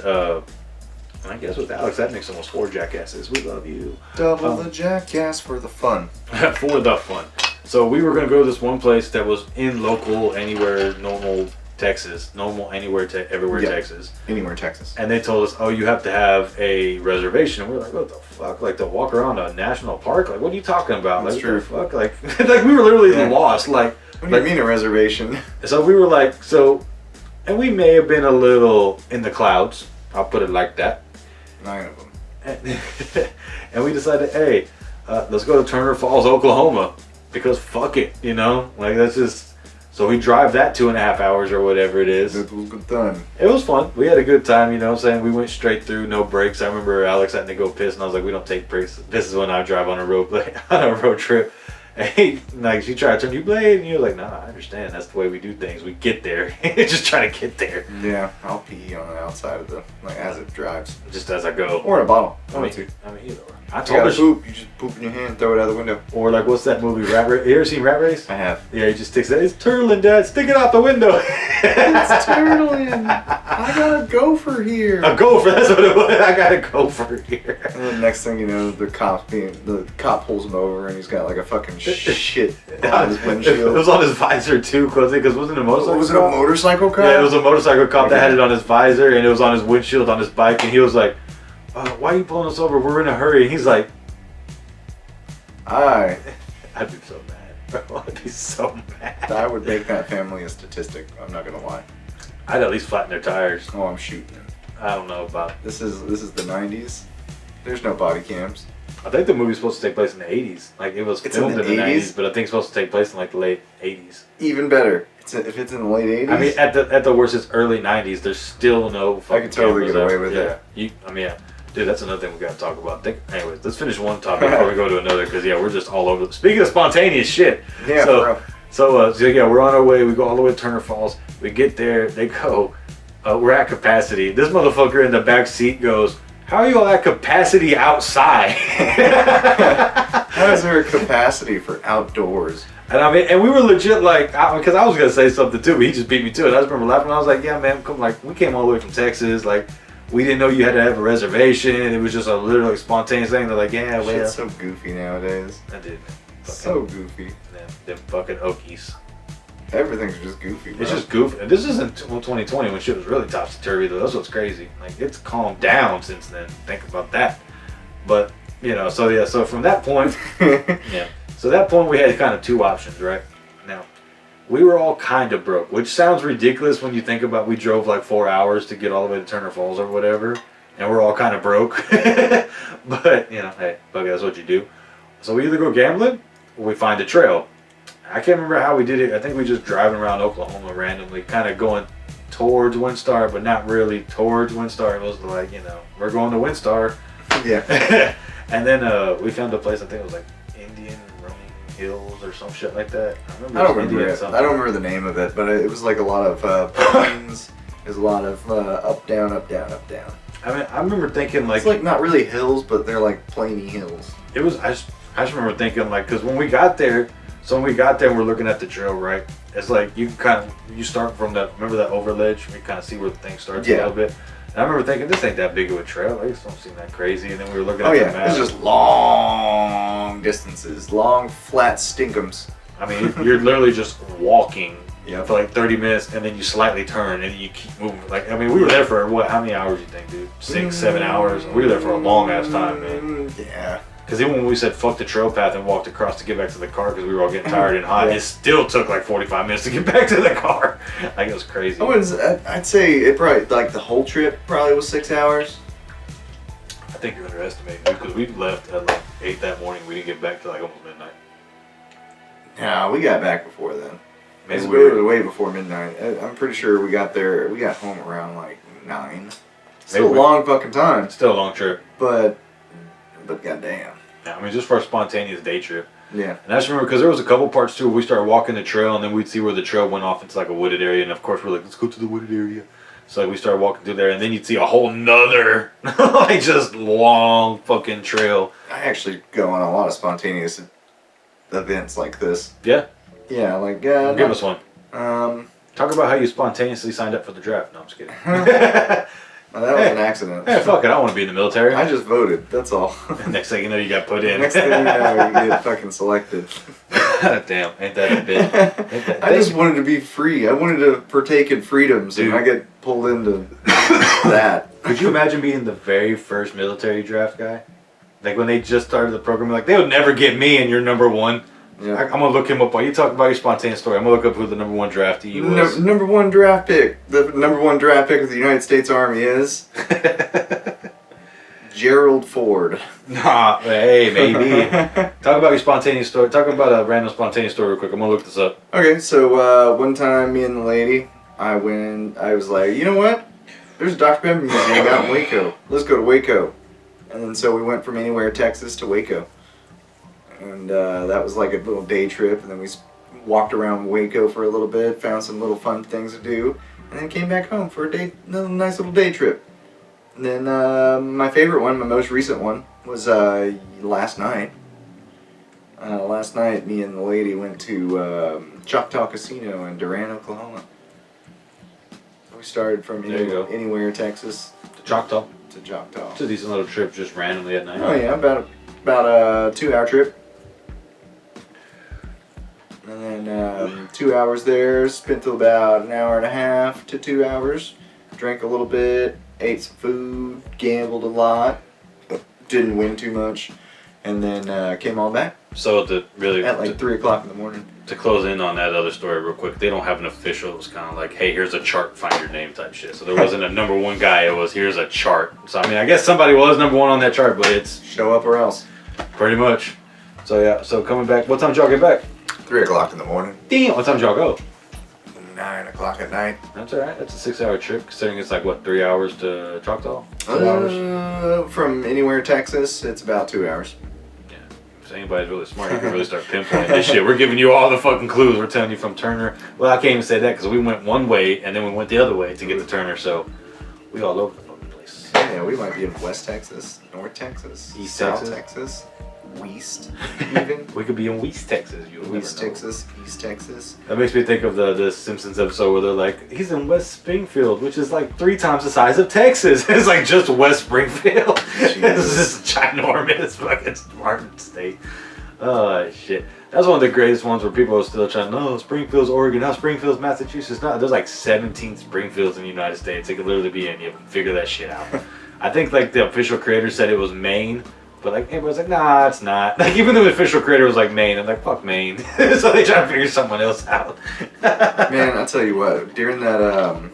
I guess with Alex, that makes almost 4 jackasses. We love you. Double the jackass for the fun. For the fun. So we were going to go to this one place that was in local, anywhere, normal Texas. Normal, anywhere, everywhere, Texas. Anywhere, Texas. And they told us, oh, you have to have a reservation. And we were like, what the fuck? Like, to walk around a national park? Like, what are you talking about? That's like, true. What the fuck? Like, like we were literally lost. Like, what do you mean a reservation? So we were like, and we may have been a little in the clouds. I'll put it like that. 9 of them. And we decided, hey, let's go to Turner Falls, Oklahoma, because fuck it, you know? Like, that's just... So we drive that 2.5 hours or whatever it is. It was good time. It was fun. We had a good time, you know what I'm saying? We went straight through, no breaks. I remember Alex had to go piss, and I was like, we don't take breaks. This is when I drive on a road trip. Hey, like, she tried to turn you blade, and you're like, nah, I understand. That's the way we do things. We get there. Just try to get there. Yeah, I'll pee on the outside of the, like, as it drives. Just as I go. Or in a bottle. I mean, either or. I told her poop. You just poop in your hand, throw it out the window. Or like, what's that movie, Rat Race? You ever seen Rat Race? I have. Yeah, he just sticks that. It's turtling, Dad. Stick it out the window. It's turtling. I got a gopher here. A gopher. That's what it was. I got a gopher here. And the next thing you know, the cop pulls him over, and he's got like a fucking shit on his windshield. It was on his visor too, because wasn't it a motorcycle? Was it a motorcycle cop? Yeah, it was a motorcycle cop that had it on his visor, and it was on his windshield on his bike, and he was like, "Why are you pulling us over? We're in a hurry." And he's like, I'd be so mad. I'd be so mad. I would make that family a statistic. I'm not gonna lie. I'd at least flatten their tires. Oh, I'm shooting it. I don't know about. This is the 90s. There's no body cams. I think the movie's supposed to take place in the 80s. Like, it was filmed in the 90s, but I think it's supposed to take place in like the late 80s. Even better. If it's in the late 80s. I mean, at the worst, it's early 90s. There's still no fucking I could totally get away with it. Yeah. Dude, that's another thing we gotta talk about. Anyways, let's finish one topic before we go to another, because we're just all over. Speaking of spontaneous shit. Yeah, So we're on our way. We go all the way to Turner Falls. We get there. They go, we're at capacity. This motherfucker in the back seat goes, how are you all at capacity outside? How is there a capacity for outdoors? And I mean, and we were legit like, because I was gonna say something too, but he just beat me to it. I just remember laughing. I was like, yeah, man, we came all the way from Texas. Like, We didn't know you had to have a reservation. It was just a literally spontaneous thing. They're like, yeah, well. Shit's so goofy nowadays. I did. So goofy. Them fucking Okies. Everything's just goofy, bro. It's just goofy. And this isn't 2020 when shit was really topsy-turvy, though. That's what's crazy. Like, it's calmed down since then. Think about that. But, you know, so from that point, yeah. So at that point, we had kind of two options, right? Now, we were all kind of broke, which sounds ridiculous when you think about we drove like 4 hours to get all the way to Turner Falls or whatever, and we're all kind of broke. But, you know, hey, bugger, that's what you do. So we either go gambling or we find a trail. I can't remember how we did it. I think we just driving around Oklahoma randomly, kind of going towards Windstar, but not really towards Windstar. It was like, you know, we're going to Windstar. Yeah. And then we found a place, I think it was like Indian Running Hills or some shit like that. I don't remember the name of it, but it was like a lot of plains. There's a lot of up, down, up, down, up, down. I mean, I remember thinking like... It's like not really hills, but they're like plainy hills. It was, I just remember thinking like, because when we got there, and we're looking at the trail, right? It's like you start from that, remember that overledge? We kind of see where the thing starts a little bit. And I remember thinking, this ain't that big of a trail. Like, this don't seem that crazy. And then we were looking at the map. It's just long distances, long flat stinkums. I mean, you're literally just walking Yep. for like 30 minutes, and then you slightly turn, and then you keep moving. Like, I mean, we were there for what? How many hours do you think, dude? 6, 7 hours. We were there for a long ass time, man. Yeah. Because even when we said fuck the trail path and walked across to get back to the car because we were all getting tired and hot, it still took like 45 minutes to get back to the car. Like, it was crazy. I'd say it probably, like the whole trip probably was 6 hours. I think you're underestimating, because we left at like 8 that morning. We didn't get back till like almost midnight. No, we got back before then. Maybe we were way before midnight. I'm pretty sure we got home around like 9. Still a long fucking time. Still a long trip. But goddamn. Yeah, I mean, just for a spontaneous day trip. Yeah. And I just remember, because there was a couple parts too where we started walking the trail, and then we'd see where the trail went off into like a wooded area, and of course we're like, let's go to the wooded area. So like, we started walking through there, and then you'd see a whole nother, like, just long fucking trail. I actually go on a lot of spontaneous events like this. Yeah? Yeah, like... Give us one. Talk about how you spontaneously signed up for the draft. No, I'm just kidding. Well, that was an accident. Hey, fuck it, I want to be in the military. I just voted, that's all. Next thing you know, you got put in. Next thing you know, you get fucking selected. Damn, ain't that a bitch? I just wanted to be free. I wanted to partake in freedoms, and I get pulled into that. Could you imagine being the very first military draft guy? Like, when they just started the program, like, they would never get me, and you're number one. Yeah. I'm going to look him up while you talk about your spontaneous story. I'm going to look up who the number one draftee was. Number one draft pick. The number one draft pick of the United States Army is... Gerald Ford. Nah, hey, maybe. Talk about your spontaneous story. Talk about a random spontaneous story real quick. I'm going to look this up. Okay, so one time, me and the lady, I was like, you know what? There's a Dr. Pepper museum out in Waco. Let's go to Waco. And then so we went from Anywhere, Texas to Waco. And that was like a little day trip, and then we walked around Waco for a little bit, found some little fun things to do, and then came back home for a nice little day trip. And then my favorite one, my most recent one, was last night. Last night, me and the lady went to Choctaw Casino in Durant, Oklahoma. So we started from Anywhere, Texas. To Choctaw. To Choctaw. It's a decent little trip, just randomly at night. Oh yeah, about a 2-hour trip. And then 2 hours there, spent about an hour and a half to 2 hours. Drank a little bit, ate some food, gambled a lot, didn't win too much, and then came on back. So at like 3 o'clock in the morning. To close in on that other story real quick, they don't have an official. It was kind of like, hey, here's a chart, find your name type shit. So there wasn't a number one guy. It was, here's a chart. So I mean, I guess somebody was number one on that chart, but it's show up or else. Pretty much. So yeah. So coming back, what time did y'all get back? 3 o'clock in the morning. Damn. What time did y'all go? 9 o'clock at night. That's alright. That's a 6-hour trip, considering it's like, what, 3 hours to Choctaw? 2 hours? From Anywhere, Texas, it's about 2 hours. Yeah. If anybody's really smart, you can really start pinpointing this shit. We're giving you all the fucking clues. We're telling you from Turner. Well, I can't even say that because we went one way and then we went the other way to get to Turner, so we all over the fucking place. Yeah, we might be in West Texas, North Texas, East South Texas. Texas. West, even. We could be in West, Texas. You'll West never know. Texas, East Texas. That makes me think of the Simpsons episode where they're like, he's in West Springfield, which is like 3 times the size of Texas. It's like just West Springfield. It's just ginormous fucking Martin state. Oh, shit. That's one of the greatest ones where people are still trying, no, Springfield's Oregon, now Springfield's Massachusetts. No, there's like 17 Springfields in the United States. It could literally be any of them. Figure that shit out. I think like the official creator said it was Maine, but like everybody's like, nah, it's not. Like even the official creator was like Maine. I'm like, fuck Maine. So they try to figure someone else out. Man, I'll tell you what, during that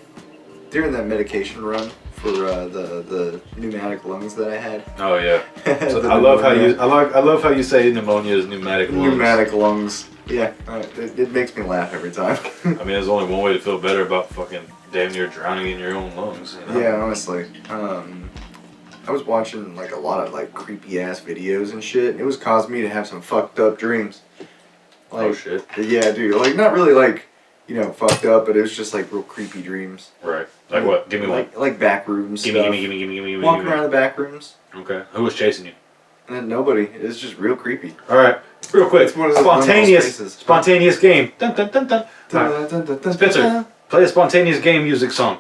medication run for the pneumatic lungs that I had. Oh yeah. So I love how you say pneumonia is pneumatic lungs. Pneumatic lungs. Yeah, it makes me laugh every time. I mean, there's only one way to feel better about fucking damn near drowning in your own lungs. You know? Yeah, honestly. I was watching like a lot of like creepy ass videos and shit. And it was causing me to have some fucked up dreams. Like, oh shit. Yeah, dude. Like not really like, fucked up, but it was just like real creepy dreams. Right. Like what? Give me one. Like back rooms. Give me. Walking around the back rooms. Okay. Who was chasing you? And then nobody. It's just real creepy. All right. Real quick. Spontaneous game. Dun, dun, dun, dun. Right. Spencer, play a spontaneous game music song.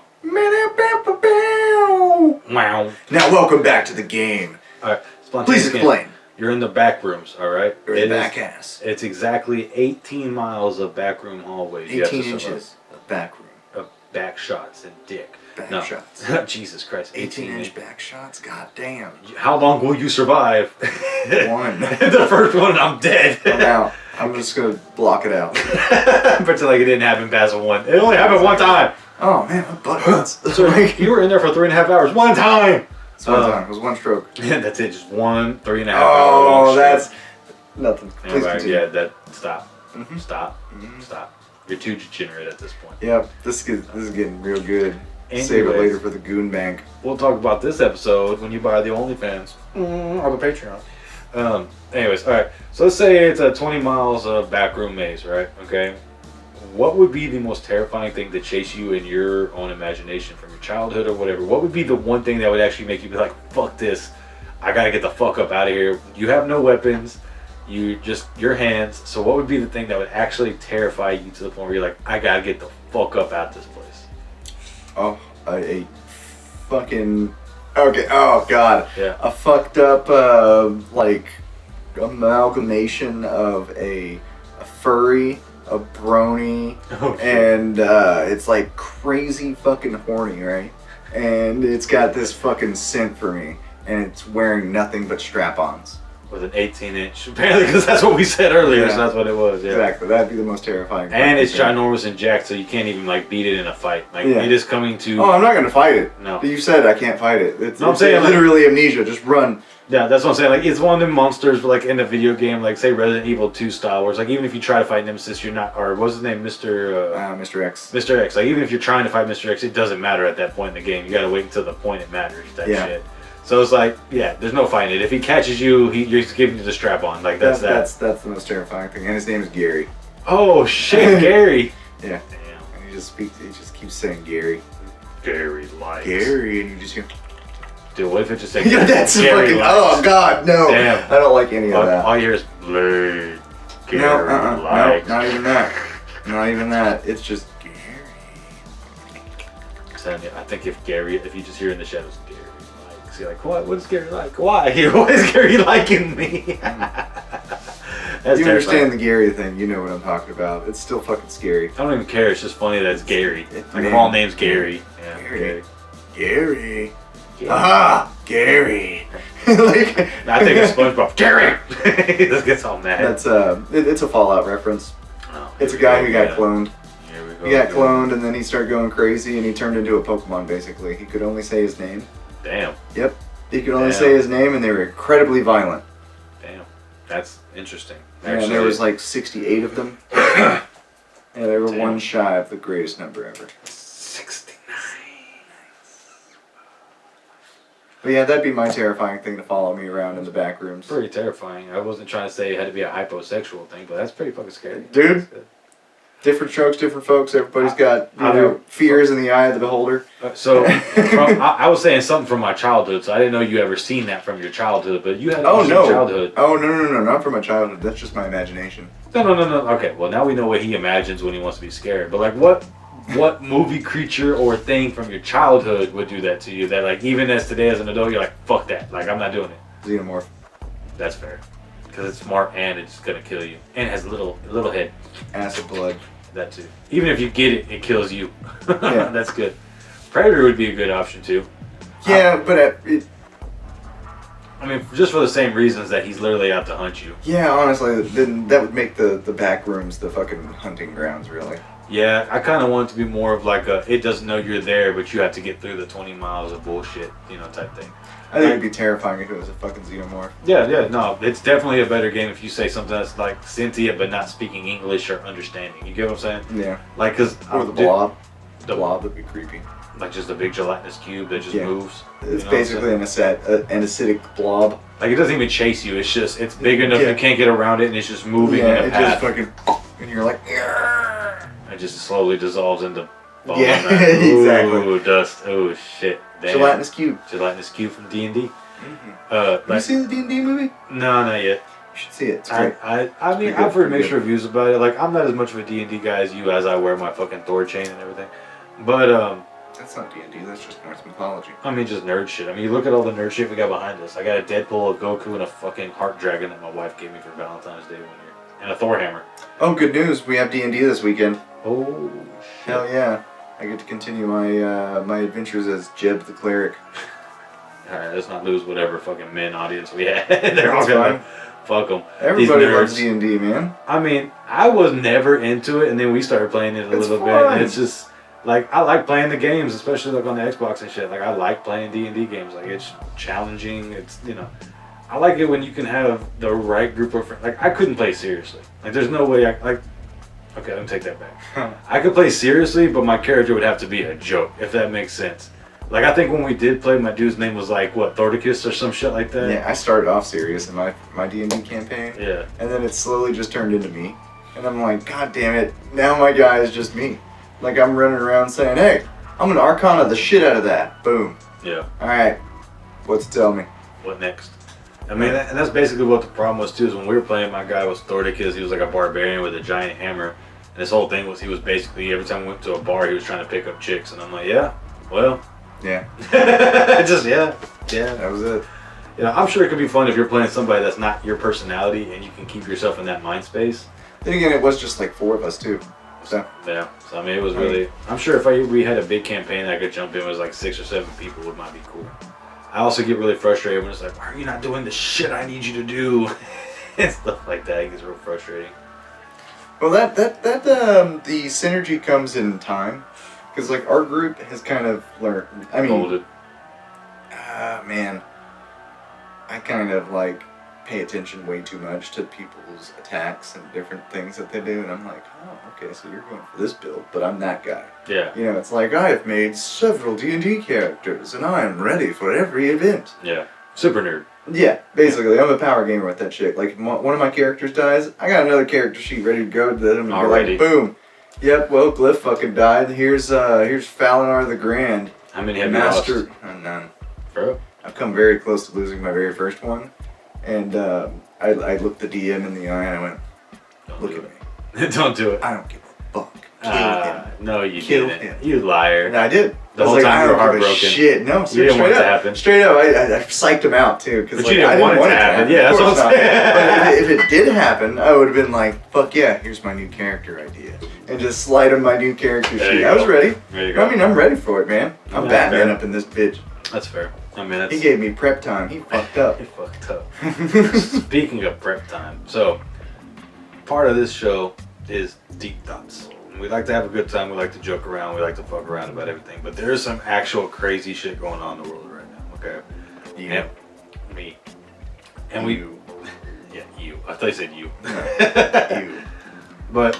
Wow. Now welcome back to the game. All right. Spontaneous Please explain. Game. You're in the back rooms, all right? You're in the back ass. It's exactly 18 miles of back room hallways. 18 inches of back room. Of back shots and dick. Back shots. Jesus Christ. 18-inch back shots? God damn. How long will you survive? One. The first one, I'm dead. I'm out. I'm just going to block it out. Pretend like it didn't happen past one. It only happened one time. Oh man, my butt hurts. So you were in there for 3.5 hours. One time. It's one time. It was one stroke. Yeah, that's it. Just 3.5 hours. Oh, that's nothing. Please continue. Yeah, stop. Mm-hmm. Stop. Mm-hmm. Stop. You're too degenerate at this point. Yep, this is getting real good. Anyways, save it later for the Goon Bank. We'll talk about this episode when you buy the OnlyFans or the Patreon. Anyways, all right. So let's say it's a 20 miles of backroom maze, right? Okay. What would be the most terrifying thing to chase you in your own imagination from your childhood or whatever? What would be the one thing that would actually make you be like, fuck this, I gotta get the fuck up out of here? You have no weapons, your hands. So what would be the thing that would actually terrify you to the point where you're like, I gotta get the fuck up out of this place? Oh, a fucking... Okay, oh god. Yeah. A fucked up, like, amalgamation of a furry, a brony, and it's like crazy fucking horny, right? And it's got this fucking scent for me, and it's wearing nothing but strap-ons. With an 18-inch, apparently, because that's what we said earlier, Yeah. so that's what it was, yeah. Exactly, that'd be the most terrifying. And it's ginormous and jacked, so you can't even, like, beat it in a fight. Like, it is coming to... Oh, I'm not gonna fight it. No. You said I can't fight it. I'm saying, literally amnesia, just run. Yeah, that's what I'm saying. Like, it's one of them monsters, like, in a video game, like, say, Resident Evil 2 style, where it's like, even if you try to fight Nemesis, you're not... Or, what's his name? Mr. X. Mr. X. Like, even if you're trying to fight Mr. X, it doesn't matter at that point in the game. You gotta wait until the point it matters, type shit. So it's like, yeah, there's no fighting it. If he catches you, you're just giving you the strap on. Like, that's the most terrifying thing. And his name is Gary. Oh, shit, Gary. Yeah. Damn. And he just keeps saying Gary. Gary likes. Gary, and you just hear... Dude, what if it just said yeah, that's Gary fucking... likes. Oh, God, no. Damn. I don't like any of that. All you hear is Blade. Gary No, likes. not even that. Not even that. It's just Gary. I think if you just hear in the shadows, Gary likes, you're like, what? What is Gary like? Why? Why is Gary liking me? That's you terrifying. understand the Gary thing, you know what I'm talking about. It's still fucking scary. I don't even care. It's just funny that it's Gary. Like, of all names, Gary. Yeah, Gary. Gary. Aha! Gary. Like, I think it's SpongeBob. Gary! He just gets all mad. That's it's a Fallout reference. Oh, it's a guy who got cloned. Here we go. He got cloned and then he started going crazy and he turned into a Pokemon basically. He could only say his name. Damn. Yep. He could only say his name and they were incredibly violent. Damn. That's interesting. And there was like 68 of them. Yeah, they were one shy of the greatest number ever. 69. But yeah, that'd be my terrifying thing to follow me around in the back rooms. Pretty terrifying. I wasn't trying to say it had to be a hyposexual thing, but that's pretty fucking scary. Dude, Different strokes, different folks. Everybody's got fears in the eye of the beholder. So I was saying something from my childhood. So I didn't know you ever seen that from your childhood, but you had a childhood. Oh no, not from my childhood. That's just my imagination. No. Okay, well now we know what he imagines when he wants to be scared. But like, what movie creature or thing from your childhood would do that to you? That like even as today as an adult, you're like, fuck that. Like I'm not doing it. Xenomorph. That's fair. Because it's smart and it's gonna kill you, and it has a little head. Acid blood. That too. Even if you get it, it kills you. Yeah. That's good. Predator would be a good option too. Yeah, but I mean, just for the same reasons that he's literally out to hunt you. Yeah, honestly, then that would make the back rooms the fucking hunting grounds, really. Yeah, I kind of want it to be more of like it doesn't know you're there, but you have to get through the 20 miles of bullshit, type thing. I think it'd be terrifying if it was a fucking xenomorph. Yeah, no, it's definitely a better game if you say something that's like sentient but not speaking English or understanding. You get what I'm saying? Yeah. Like, cause or the blob. The blob would be creepy. Like just a big gelatinous cube that just moves. It's basically an acidic blob. Like it doesn't even chase you. It's big enough you can't get around it, and it's just moving in a path. Just fucking, and you're like, it just slowly dissolves into ball. Yeah, exactly. Ooh, dust. Oh shit. Damn. Gelatinous cube. Gelatinous cube from D&D. Mm-hmm. Have you seen the D&D movie? No, not yet. You should see it. It's great. I mean, I've heard mixed reviews about it. Like, I'm not as much of a D&D guy as you, as I wear my fucking Thor chain and everything. But that's not D&D. That's just Norse mythology. I mean, just nerd shit. I mean, you look at all the nerd shit we got behind us. I got a Deadpool, a Goku, and a fucking Heart Dragon that my wife gave me for Valentine's Day 1 year, and a Thor hammer. Oh, good news! We have D&D this weekend. Oh shit! Hell yeah! I get to continue my my adventures as Jeb the cleric. Alright, let's not lose whatever fucking men audience we had. They're all gonna fuck them. Everybody loves D&D, man. I mean, I was never into it, and then we started playing it a little bit, and it's just like I like playing the games, especially like on the Xbox and shit. Like I like playing D&D games. Like it's challenging. It's I like it when you can have the right group of friends. Like I couldn't play seriously. Like there's no way Okay, let me take that back. I could play seriously, but my character would have to be a joke, if that makes sense. Like, I think when we did play, my dude's name was like, what, Thordicus or some shit like that? Yeah, I started off serious in my D&D campaign. Yeah. And then it slowly just turned into me. And I'm like, God damn it, now my guy is just me. Like, I'm running around saying, hey, I'm gonna Arcana the shit out of that. Boom. Yeah. Alright, what's tell me? What next? I mean, and that's basically what the problem was, too, is when we were playing, my guy was Thordicus. He was like a barbarian with a giant hammer. And his whole thing was he was basically, every time we went to a bar, he was trying to pick up chicks. And I'm like, yeah, well. Yeah. Just, yeah. That was it. I'm sure it could be fun if you're playing somebody that's not your personality and you can keep yourself in that mind space. Then again, it was just like 4 of us, too. So. Yeah. So, I mean, it was really, I'm sure if we had a big campaign that I could jump in, it was like 6 or 7 people, it might be cool. I also get really frustrated when it's like, why are you not doing the shit I need you to do? And stuff like that. It gets real frustrating. Well, the synergy comes in time, because like our group has kind of learned. I mean, Molded. Man, I kind of like pay attention way too much to people's attacks and different things that they do, and I'm like, oh, okay, so you're going for this build, but I'm that guy. Yeah. It's like I have made several D&D characters, and I am ready for every event. Yeah. Super nerd. Yeah, basically, I'm a power gamer with that shit. Like, one of my characters dies, I got another character sheet ready to go to them, and be like, boom. Yep, well, Glyph fucking died. Here's Falinar the Grand. How many have you lost? None. Bro. I've come very close to losing my very first one, and I looked the DM in the eye, and I went, look at me. Don't do it. I don't give a fuck. Kill him. No, you Kill didn't. him. You liar. And I did. The whole time you were heartbroken. Shit, no, you didn't want it to happen. Straight up, I psyched him out too, because you didn't want it to happen. Yeah, that's what I'm saying. But if it did happen, I would have been like, "Fuck yeah, here's my new character idea," and just slide him my new character sheet. I was ready. There you go. I mean, I'm ready for it, man. I'm Batman up in this bitch. That's fair. I mean, he gave me prep time. He fucked up. He fucked up. Speaking of prep time, so part of this show is deep thoughts. We like to have a good time. We like to joke around. We like to fuck around about everything. But there is some actual crazy shit going on in the world right now. Okay. You. And me. And you. Yeah, you. I thought you said you. You. But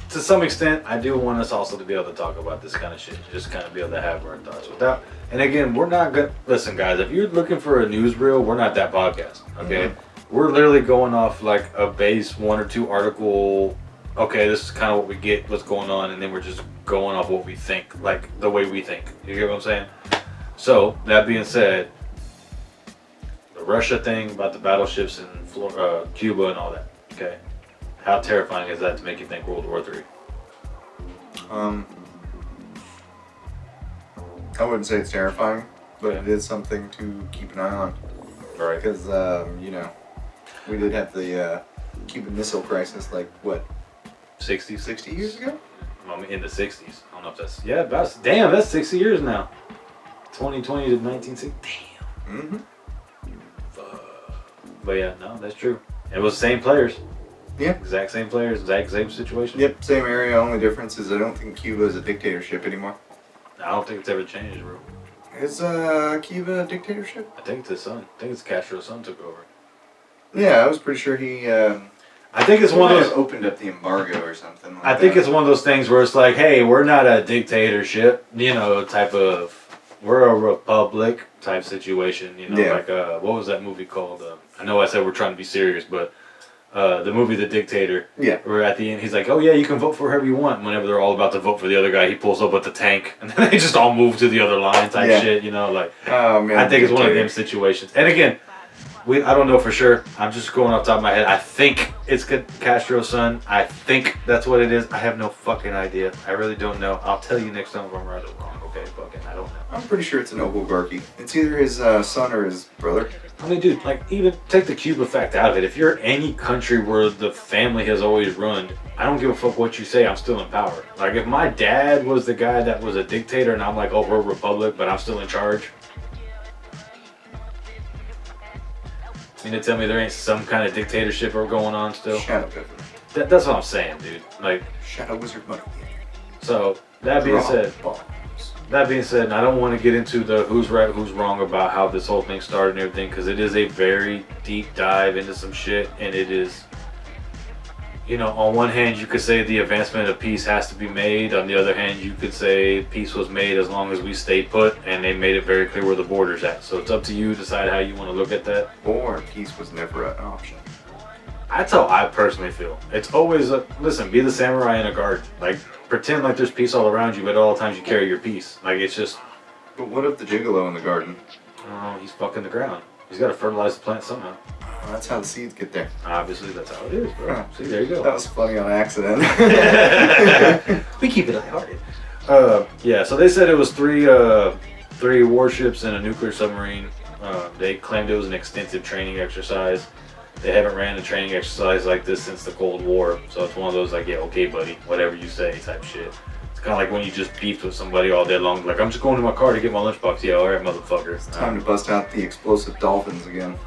to some extent, I do want us also to be able to talk about this kind of shit. Just kind of be able to have our thoughts without. And again, we're not good. Listen, guys, if you're looking for a newsreel, we're not that podcast. Okay. Mm-hmm. We're literally going off like a base 1 or 2 article okay, this is kind of what we get, what's going on, and then we're just going off what we think, like the way we think. You get what I'm saying? So, that being said, the Russia thing about the battleships in Cuba and all that, okay? How terrifying is that to make you think World War III? I wouldn't say it's terrifying, but it is something to keep an eye on. Right. Because, you know, we did have the Cuban Missile Crisis, like, what? 60 years ago? In the 60s. I don't know if that's... Yeah, damn, that's 60 years now. 2020 to 1960. Damn. Mm-hmm. But yeah, no, that's true. It was the same players. Yeah. Exact same players, exact same situation. Yep, same area. Only difference is I don't think Cuba is a dictatorship anymore. I don't think it's ever changed, bro. Is Cuba a dictatorship? I think it's his son. I think it's Castro's son took over. Yeah, I was pretty sure he... I think it's one of those... opened up the embargo or something like I think it's one of those things where it's like, hey, we're not a dictatorship, you know, type of... We're a republic type situation, you know, like, what was that movie called? I know I said we're trying to be serious, but the movie The Dictator, where at the end he's like, oh yeah, you can vote for whoever you want. Whenever they're all about to vote for the other guy, he pulls up with the tank, and then they just all move to the other line type shit, you know, like, oh, man, I think it's one of them situations. And again, I don't know for sure. I'm just going off the top of my head. I think it's Castro's son. I think that's what it is. I have no fucking idea. I really don't know. I'll tell you next time if I'm right or wrong. Okay, fucking, I don't know. I'm pretty sure it's an oligarchy. It's either his son or his brother. I mean, dude, like, even take the Cuba fact out of it. If you're any country where the family has always run, I don't give a fuck what you say, I'm still in power. Like, if my dad was the guy that was a dictator and I'm like, oh, we're a republic, but I'm still in charge. You mean to tell me there ain't some kind of dictatorship going on still? Shadow Government. That's what I'm saying, dude. Like, Shadow Wizard money. So, that being said, I don't want to get into the who's right, who's wrong about how this whole thing started and everything, because it is a very deep dive into some shit, and it is, you know, on one hand you could say the advancement of peace has to be made, on the other hand you could say peace was made as long as we stay put, and they made it very clear where the border's at. So it's up to you to decide how you want to look at that. Or peace was never an option. That's how I personally feel. It's always listen, be the samurai in a garden. Like, pretend like there's peace all around you, but at all times you carry your peace. Like, it's just... But what if the gigolo in the garden? Oh, he's fucking the ground. He's got to fertilize the plant somehow. That's how the seeds get there. Obviously, that's how it is, bro. Huh. See, there you go. That was funny on accident. We keep it lighthearted. Yeah, so they said it was three warships and a nuclear submarine. They claimed it was an extensive training exercise. They haven't ran a training exercise like this since the Cold War, so it's one of those like, yeah, okay, buddy, whatever you say type shit. It's kind of like when you just beefed with somebody all day long, like, I'm just going to my car to get my lunchbox. Yeah, all right, motherfucker. It's time to bust out the explosive dolphins again.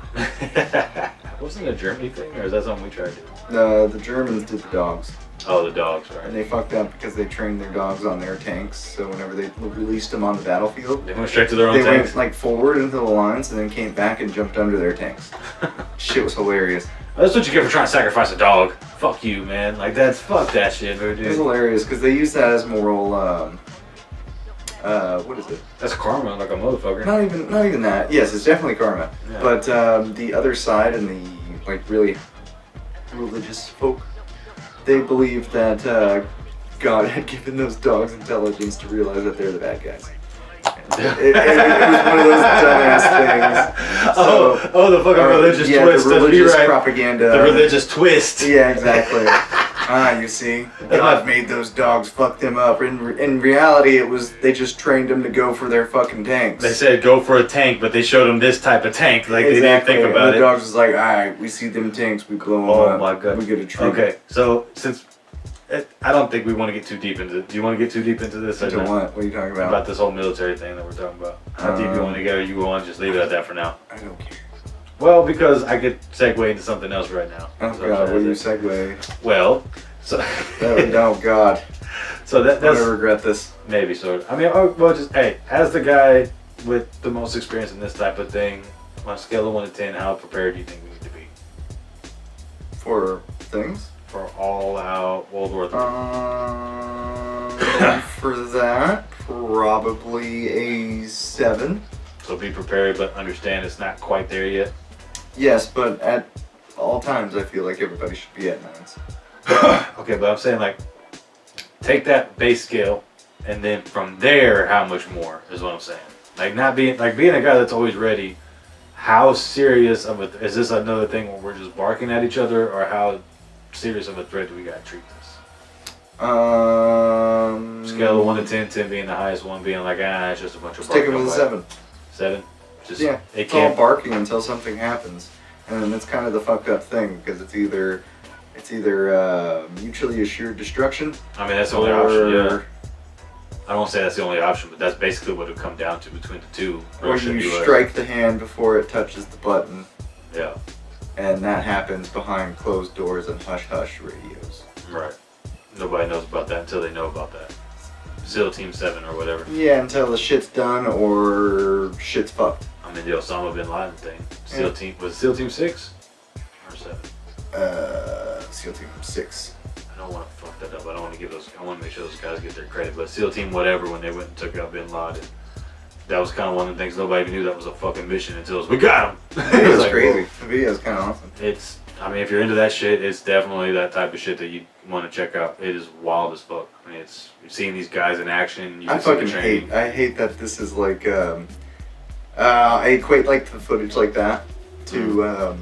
Wasn't it a Germany thing, or is that something we tried to do? No, the Germans did the dogs. Oh, the dogs, right. And they fucked up because they trained their dogs on their tanks, so whenever they released them on the battlefield, they went straight to their own tanks? They went, like, forward into the lines and then came back and jumped under their tanks. Shit was hilarious. That's what you get for trying to sacrifice a dog. Fuck you, man. Like, fuck that shit, dude. It was hilarious because they used that as moral, what is it? That's karma, like a motherfucker. Not even that. Yes, it's definitely karma. Yeah. But the other side and the, like, really religious folk, they believed that God had given those dogs intelligence to realize that they're the bad guys. It was one of those dumbass things. So, the fucking religious twist. The religious propaganda. The religious twist. Yeah, exactly. You see, God made those dogs fuck them up. In reality, it was they just trained them to go for their fucking tanks. They said go for a tank, but they showed them this type of tank. Like, they didn't think about it. The dogs was like, alright, we see them tanks, we blow them up. Oh my god. We get a treat. Okay, so since... I don't think we want to get too deep into it. Do you want to get too deep into this? Into what? What are you talking about? About this whole military thing that we're talking about. How deep you want to go, or you want to just leave it at that for now? I don't care. Well, because I could segue into something else right now. Oh god, what do you segue? Well, so... oh god. So that's... I'm gonna regret this. Maybe, sort of. I mean, well, just, hey, as the guy with the most experience in this type of thing, on a scale of 1 to 10, how prepared do you think we need to be? For things? For all-out World War III. For that, probably a 7. So be prepared, but understand it's not quite there yet. Yes, but at all times, I feel like everybody should be at 9s. Okay, but I'm saying like, take that base scale, and then from there, how much more is what I'm saying. Like being a guy that's always ready. How serious of a is this another thing where we're just barking at each other, or how serious of a threat do we gotta treat this? Scale of 1 to 10, 10 being the highest, 1 being like it's just a bunch of barking. Stick it with a 7. 7. Just yeah, it's all barking until something happens, and then that's kind of the fucked up thing because it's either mutually assured destruction. I mean that's the only option. Yeah. I don't say that's the only option, but that's basically what it would come down to between the two. Or you strike the hand before it touches the button. Yeah. And that happens behind closed doors and hush-hush radios. Right. Nobody knows about that until they know about that. SEAL Team 7 or whatever. Yeah, until the shit's done or shit's fucked. I mean, the Osama Bin Laden thing. SEAL Team, was it SEAL Team 6? Or 7? SEAL Team 6. I don't want to fuck that up. I don't want to give those. I want to make sure those guys get their credit. But SEAL Team whatever, when they went and took out Bin Laden, that was kind of one of the things nobody even knew that was a fucking mission until it was, we got him. It was like, crazy. Whoa. The video is kind of awesome. I mean, if you're into that shit, it's definitely that type of shit that you want to check out. It is wild as fuck. I mean, you're seeing these guys in action. I fucking hate. I hate that this is like. I equate like the footage like that to.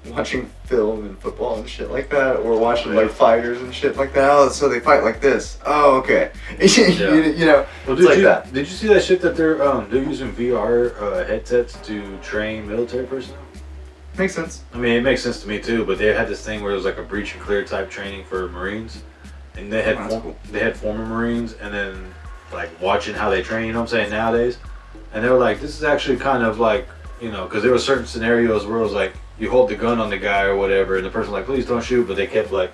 Watching film and football and shit like that, or watching like fighters and shit like that. Oh, so they fight like this. Oh, okay. you know, well, it's like that. Did you see that shit that they're using VR headsets to train military personnel? Makes sense. I mean, it makes sense to me too. But they had this thing where it was like a breach and clear type training for Marines, and they had they had former Marines, and then like watching how they train. You know what I'm saying nowadays, and they were like, this is actually kind of like because there were certain scenarios where it was like. You hold the gun on the guy or whatever, and the person's like, please don't shoot, but they kept like,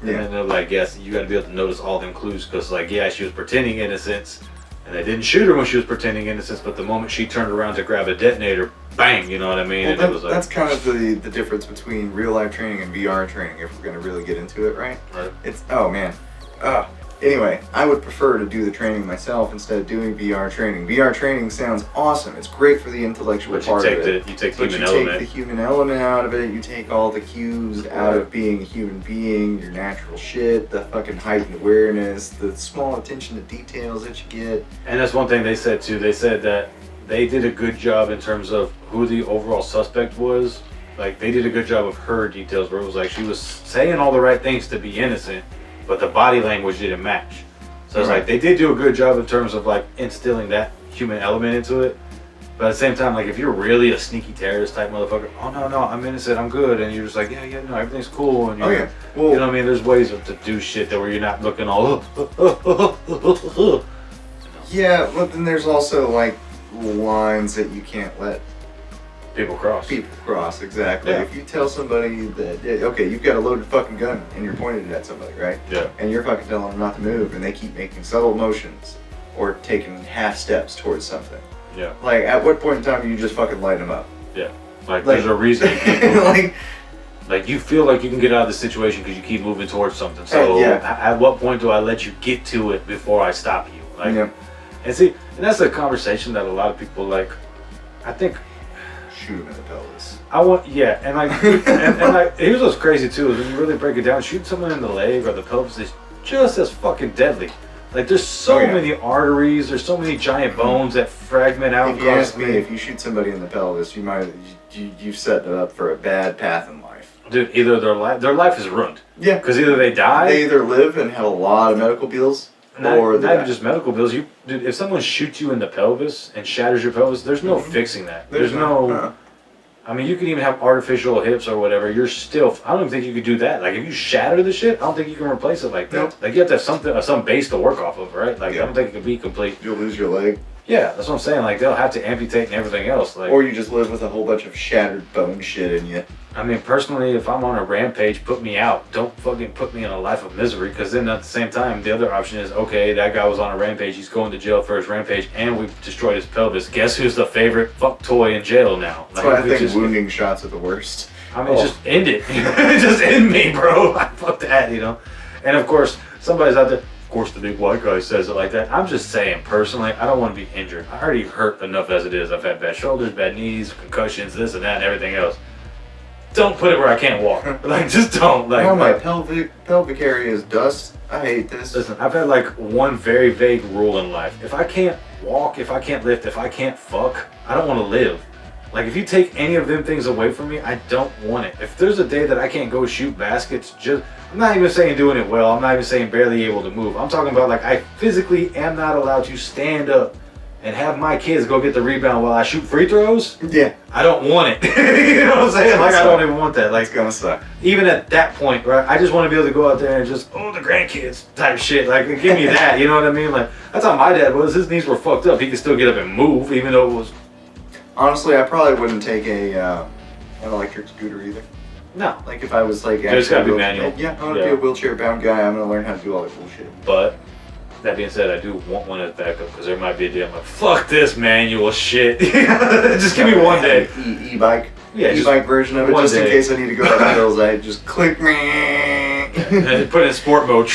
and then they're like, yes, you got to be able to notice all them clues, because like, yeah, she was pretending innocence, and they didn't shoot her when she was pretending innocence, but the moment she turned around to grab a detonator, bang, you know what I mean? Well, and it was like, that's kind of the difference between real life training and VR training, if we're going to really get into it, right? It's, oh man. Anyway, I would prefer to do the training myself instead of doing VR training. VR training sounds awesome. It's great for the intellectual part of it. You take the human element. Take the human element out of it. You take all the cues out of being a human being, your natural shit, the fucking heightened awareness, the small attention to details that you get. And that's one thing they said too. They said that they did a good job in terms of who the overall suspect was. Like, they did a good job of her details where it was like she was saying all the right things to be innocent, but the body language didn't match. So it's like they did do a good job in terms of like instilling that human element into it. But at the same time, like if you're really a sneaky terrorist type motherfucker, oh no, I'm innocent, I'm good, and you're just like, yeah, no, everything's cool, and you're, well, you know what I mean? There's ways to do shit that where you're not looking all. Yeah, but then there's also like lines that you can't let people cross, exactly. Yeah. If you tell somebody that, okay, you've got a loaded fucking gun and you're pointing it at somebody, right? Yeah. And you're fucking telling them not to move, and they keep making subtle motions or taking half steps towards something. Yeah. Like, at what point in time do you just fucking light them up? Yeah. Like there's a reason you can't move. like you feel like you can get out of the situation because you keep moving towards something. So at what point do I let you get to it before I stop you? Like, and see, and that's a conversation that a lot of people like. I think. Shoot him in the pelvis. And like, and like, here's what's crazy too is when you really break it down, shooting someone in the leg or the pelvis is just as fucking deadly. Like, there's so many arteries, there's so many giant bones that fragment out. If you ask me, if you shoot somebody in the pelvis, you've set it up for a bad path in life. Dude, either their life is ruined. Yeah. Because either they die. They either live and have a lot of medical bills. Not even just medical bills. Dude, if someone shoots you in the pelvis and shatters your pelvis, there's no fixing that. There's no. I mean, you can even have artificial hips or whatever. You're still. I don't even think you could do that. Like, if you shatter the shit, I don't think you can replace it like that. Nope. Like, you have to have some base to work off of, right? Like, I don't think it could be complete. You'll lose your leg. Yeah, that's what I'm saying. Like, they'll have to amputate and everything else. Like, or you just live with a whole bunch of shattered bone shit in you. I mean, personally, if I'm on a rampage, put me out. Don't fucking put me in a life of misery, because then at the same time, the other option is, okay, that guy was on a rampage, he's going to jail for his rampage, and we've destroyed his pelvis. Guess who's the favorite fuck toy in jail now? That's why I think wounding shots are the worst. I mean, just end it. Just end me, bro. Fuck that, you know? And of course, somebody's out there, of course the big white guy says it like that. I'm just saying, personally, I don't want to be injured. I already hurt enough as it is. I've had bad shoulders, bad knees, concussions, this and that, and everything else. don't put it where I can't walk. Like, just don't. Like, now my pelvic area is dust. I hate this. Listen, I've had like one very vague rule in life. If I can't walk, if I can't lift, if I can't fuck, I don't want to live. Like, if you take any of them things away from me, I don't want it. If there's a day that I can't go shoot baskets, I'm not even saying doing it well. I'm not even saying barely able to move. I'm talking about, like, I physically am not allowed to stand up and have my kids go get the rebound while I shoot free throws. Yeah. I don't want it. You know what I'm saying? Like, I don't even want that. Like, it's gonna suck. Even at that point, right? I just want to be able to go out there and just, the grandkids type shit. Like, give me that. You know what I mean? Like, that's how my dad was. His knees were fucked up. He could still get up and move, even though it was... Honestly, I probably wouldn't take an electric scooter either. No. Like, if I was like... There's gotta be manual. Yeah, I want to be a wheelchair-bound guy. I'm gonna learn how to do all that bullshit. But, that being said, I do want one as backup, because there might be a day I'm like, fuck this manual shit. Just give me one day. E-bike. Yeah, e-bike version of it, just in case I need to go down the hills. I just click. And put it in sport mode.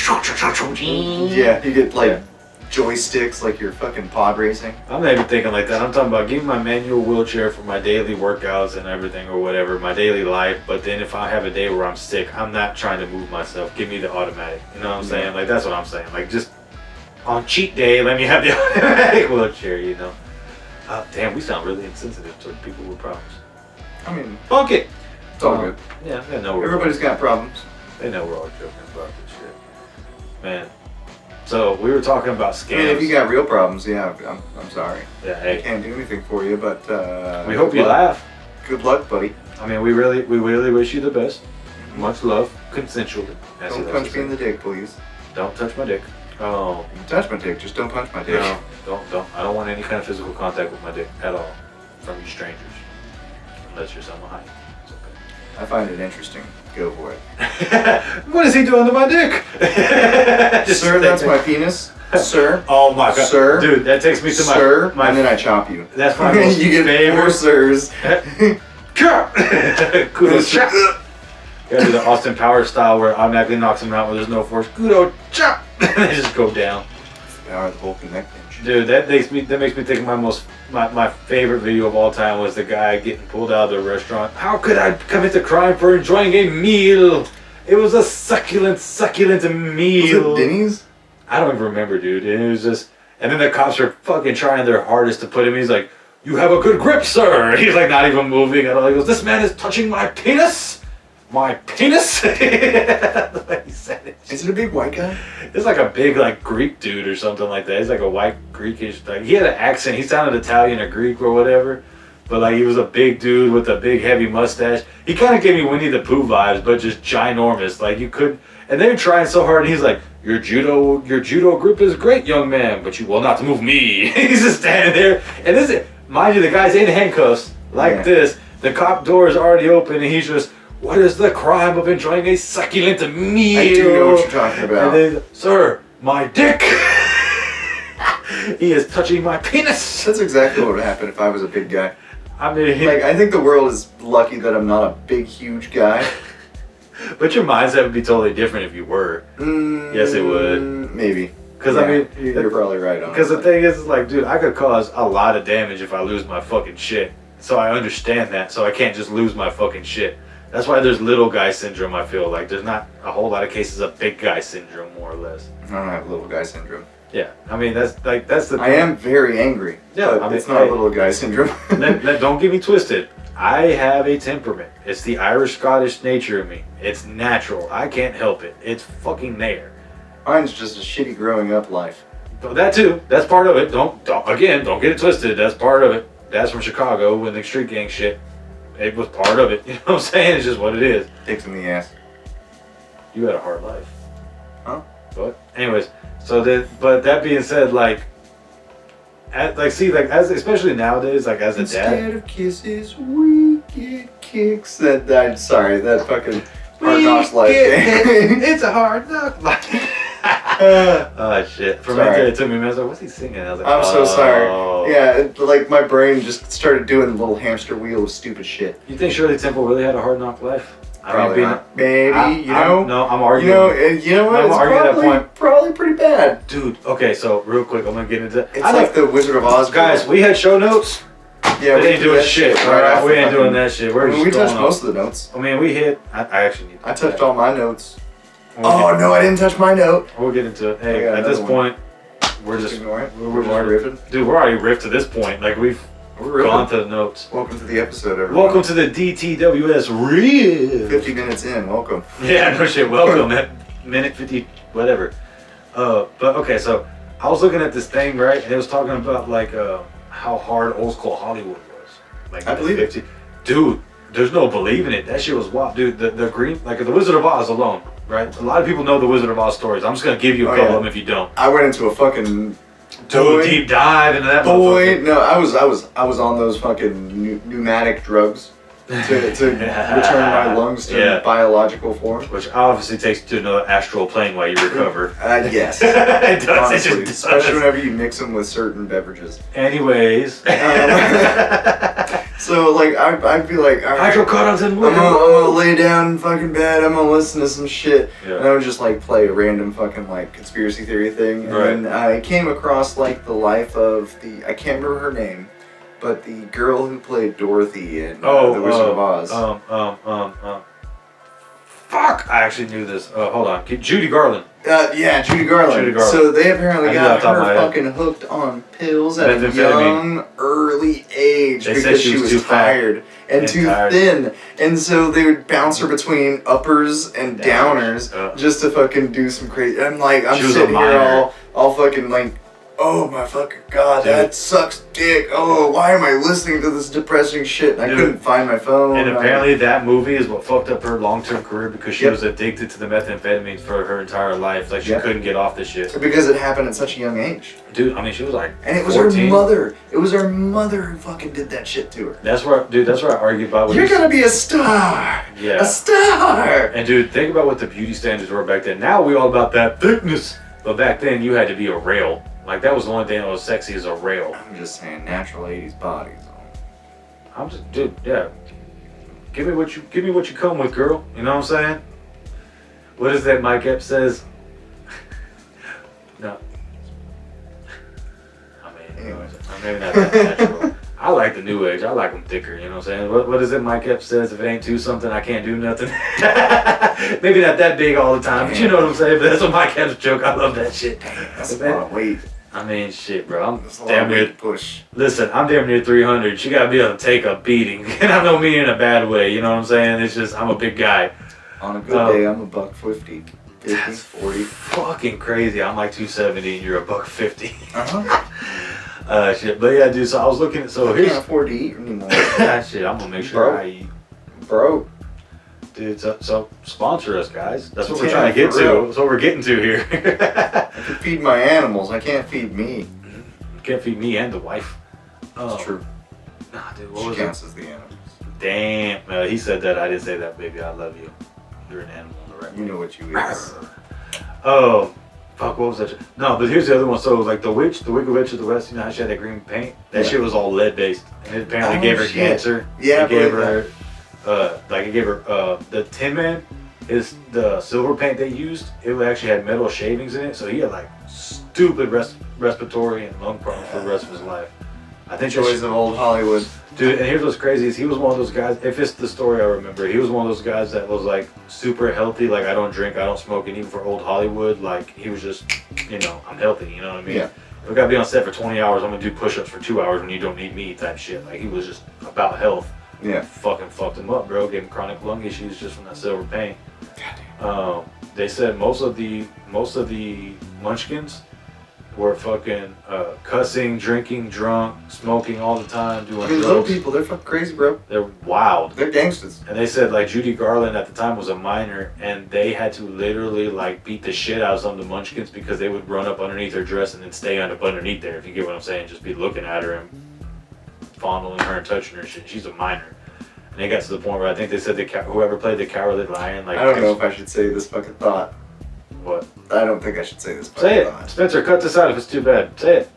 Yeah, you get like joysticks like you're fucking pod racing. I'm not even thinking like that. I'm talking about giving my manual wheelchair for my daily workouts and everything or whatever, my daily life. But then if I have a day where I'm sick, I'm not trying to move myself. Give me the automatic. You know what I'm saying? Like, that's what I'm saying. Like, just on cheat day, let me have the automatic wheelchair, you know? Damn, we sound really insensitive toward people with problems. I mean, fuck it. It's all good. Yeah, they know everybody's got problems. They know we're all joking about this shit. Man. So, we were talking about scams. I mean, if you got real problems, yeah, I'm sorry. Yeah, hey. I can't do anything for you, but... we hope you laugh. Good luck, buddy. I mean, we really wish you the best. Much love, consensually. Don't punch me in the dick, please. Don't touch my dick. Oh. You can touch my dick, just don't punch my dick. No, don't. I don't want any kind of physical contact with my dick at all. From you strangers. Unless you're someone high. It's okay. I find it interesting. Go for it. What is he doing to my dick? Sir, that's my penis. Sir. Oh my god. Sir. Dude, that takes me to my and then I chop you. That's my most you get favorite. 4 sirs. Kudo chop. Gotta do the Austin Powers style where it automatically knocks him out where there's no force. Kudo chop. They just go down. Power of the Vulcan neck pinch. Dude, that makes me think my favorite video of all time was the guy getting pulled out of the restaurant. How could I commit a crime for enjoying a meal? It was a succulent meal. Was it Denny's? I don't even remember, dude. It was just, and then the cops are fucking trying their hardest to put him. He's like, "You have a good grip, sir." He's like not even moving at all. He goes, "This man is touching my penis." My penis? The way he said it. Is it a big white guy? It's like a big like Greek dude or something like that. He's like a white Greekish, like he had an accent. He sounded Italian or Greek or whatever. But like he was a big dude with a big heavy mustache. He kind of gave me Winnie the Pooh vibes, but just ginormous. Like you could, and they were trying so hard. And he's like, your judo grip is great, young man, but you will not move me. He's just standing there, and this is, mind you, the guy's in handcuffs like this. The cop door is already open, and he's just. What is the crime of enjoying a succulent meal? I do know what you're talking about. And then, sir, my dick. He is touching my penis. That's exactly what would happen if I was a big guy. I mean, like I think the world is lucky that I'm not a big, huge guy. But your mindset would be totally different if you were. Yes, it would. Maybe. Because I mean, you're probably right on. Because the thing is, like, dude, I could cause a lot of damage if I lose my fucking shit. So I understand that. So I can't just lose my fucking shit. That's why there's little guy syndrome, I feel like. There's not a whole lot of cases of big guy syndrome, more or less. I don't have little guy syndrome. Yeah, I mean, that's the... I am very angry, but I mean, it's not little guy syndrome. Don't get me twisted. I have a temperament. It's the Irish-Scottish nature of me. It's natural. I can't help it. It's fucking there. Mine's just a shitty growing up life. But that too. That's part of it. Don't get it twisted. That's part of it. That's from Chicago and the street gang shit. It was part of it. You know what I'm saying? It's just what it is. Dicks in the ass. You had a hard life. Huh? But anyways, but that being said, especially nowadays, like as a dad. Instead of kisses, we get kicks. That fucking Hard Knocks Life game. It's a hard knock life. Oh shit! For a minute it took me a minute. I was like, what's he singing? I was like, I'm so sorry. Yeah, like my brain just started doing the little hamster wheel of stupid shit. You think Shirley Temple really had a hard knock life? Probably not. Maybe, I'm arguing. You know what? I'm arguing that point. Probably pretty bad. Dude, okay, so real quick, I'm gonna get into It's like the Wizard of Oz. Guys, we had show notes. Yeah, we ain't doing shit. Alright, we ain't doing that shit. We're just we touched going most of the notes. I mean, we hit. I actually need. I touched all my notes. Oh no, I didn't touch my note. We'll get into it. Hey, at this point, we're just ignore it. We're riffing. Dude, we're already riffed to this point. Like we're gone to the notes. Welcome to the episode, everyone. Welcome to the Dtws Real. 50 minutes in, welcome. Yeah, no shit. Welcome at minute 50, whatever. But okay, so I was looking at this thing, right, and it was talking about like how hard old school Hollywood was. Like I believe it. Dude, there's no believing it. That shit was wild, dude. The green, like the Wizard of Oz alone, right? A lot of people know the Wizard of Oz stories. I'm just gonna give you a couple of them if you don't. I went into a fucking deep dive into that. No, I was on those fucking pneumatic drugs to return my lungs to biological form. Which obviously takes you to another astral plane while you recover. Yes. It does. Honestly, especially whenever you mix them with certain beverages. Anyways. So like I'd be like, all right, hydrocarbons and I'm gonna lay down in fucking bed. I'm gonna listen to some shit, yeah. and I would just like play a random fucking like conspiracy theory thing. And I came across like the life of I can't remember her name, but the girl who played Dorothy in The Wizard of Oz. Fuck! I actually knew this. Hold on. Judy Garland. Yeah, Judy Garland. So they apparently got her fucking hooked on pills at a young, early age because she was tired and too thin. And so they would bounce her between uppers and downers just to fucking do some crazy. I'm like, I'm sitting here all fucking like, oh my fucking god, that sucks dick. Oh, why am I listening to this depressing shit? And I couldn't find my phone. And apparently that movie is what fucked up her long-term career because she was addicted to the methamphetamines for her entire life. Like she couldn't get off the shit. Because it happened at such a young age. Dude, I mean she was like and it was 14. her mother. It was her mother who fucking did that shit to her. That's where I argue about what you're gonna be a star. Yeah. A star. And dude, think about what the beauty standards were back then. Now we all about that thickness. But back then you had to be a rail. Like that was the only thing that was sexy as a rail. I'm just saying, natural 80s bodies. I'm just, dude, yeah. Give me what you come with, girl. You know what I'm saying? What is that Mike Epps says? No. I mean, maybe not that natural. I like the new age. I like them thicker. You know what I'm saying? What is it Mike Epps says? If it ain't too something, I can't do nothing. Maybe not that big all the time, but you know what I'm saying? But that's what Mike Epps joke. I love that shit. That's a lot of weight. I mean, shit, bro. I'm That's damn near push. Listen, I'm damn near 300. She gotta be able to take a beating, and I don't mean in a bad way. You know what I'm saying? It's just I'm a big guy. On a good day, I'm a $150. 50, that's 40. Fucking crazy. I'm like 270, and you're a $150. Shit. But yeah, dude. So I was looking at. So I can't afford to eat anymore. Shit. I'm gonna make sure I eat. Bro. Dude, so sponsor us, guys. That's what we're trying to get to. That's what we're getting to here. I can feed my animals. I can't feed me. You can't feed me and the wife. That's true. Nah, dude, what was it? She counts as the animals. Damn. He said that. I didn't say that, baby. I love you. You're an animal. Right? You know what you eat. Oh, fuck. What was that? No, but here's the other one. So, like the Wicked Witch of the West. You know how she had that green paint? That shit was all lead based, and it apparently gave her cancer. Yeah, it gave her. The Tin Man is the silver paint they used. It actually had metal shavings in it, so he had like stupid respiratory and lung problems for the rest of his life. I think joys of old Hollywood, dude. And here's what's crazy is he was one of those guys. If it's the story I remember, he was one of those guys that was like super healthy. Like I don't drink, I don't smoke, and even for old Hollywood, like he was just, I'm healthy. You know what I mean? Yeah. If I gotta be on set for 20 hours, I'm gonna do push-ups for 2 hours when you don't need me type shit. Like he was just about health. Yeah. Fucking fucked him up, bro. Gave him chronic lung issues just from that silver paint. They said most of the munchkins were fucking cussing, drinking, drunk, smoking all the time, doing drugs. Little people, they're fucking crazy, bro. They're wild. They're gangsters. And they said like Judy Garland at the time was a minor, and they had to literally like beat the shit out of some of the munchkins because they would run up underneath her dress and then stay underneath there. If you get what I'm saying, just be looking at her and fondling her and touching her shit. She's a minor. And they got to the point where I think they said whoever played the Cowardly Lion, like I don't know if I should say this fucking thought. What? I don't think I should say this fucking say it. thought. Spencer, cut this out if it's too bad. Say it.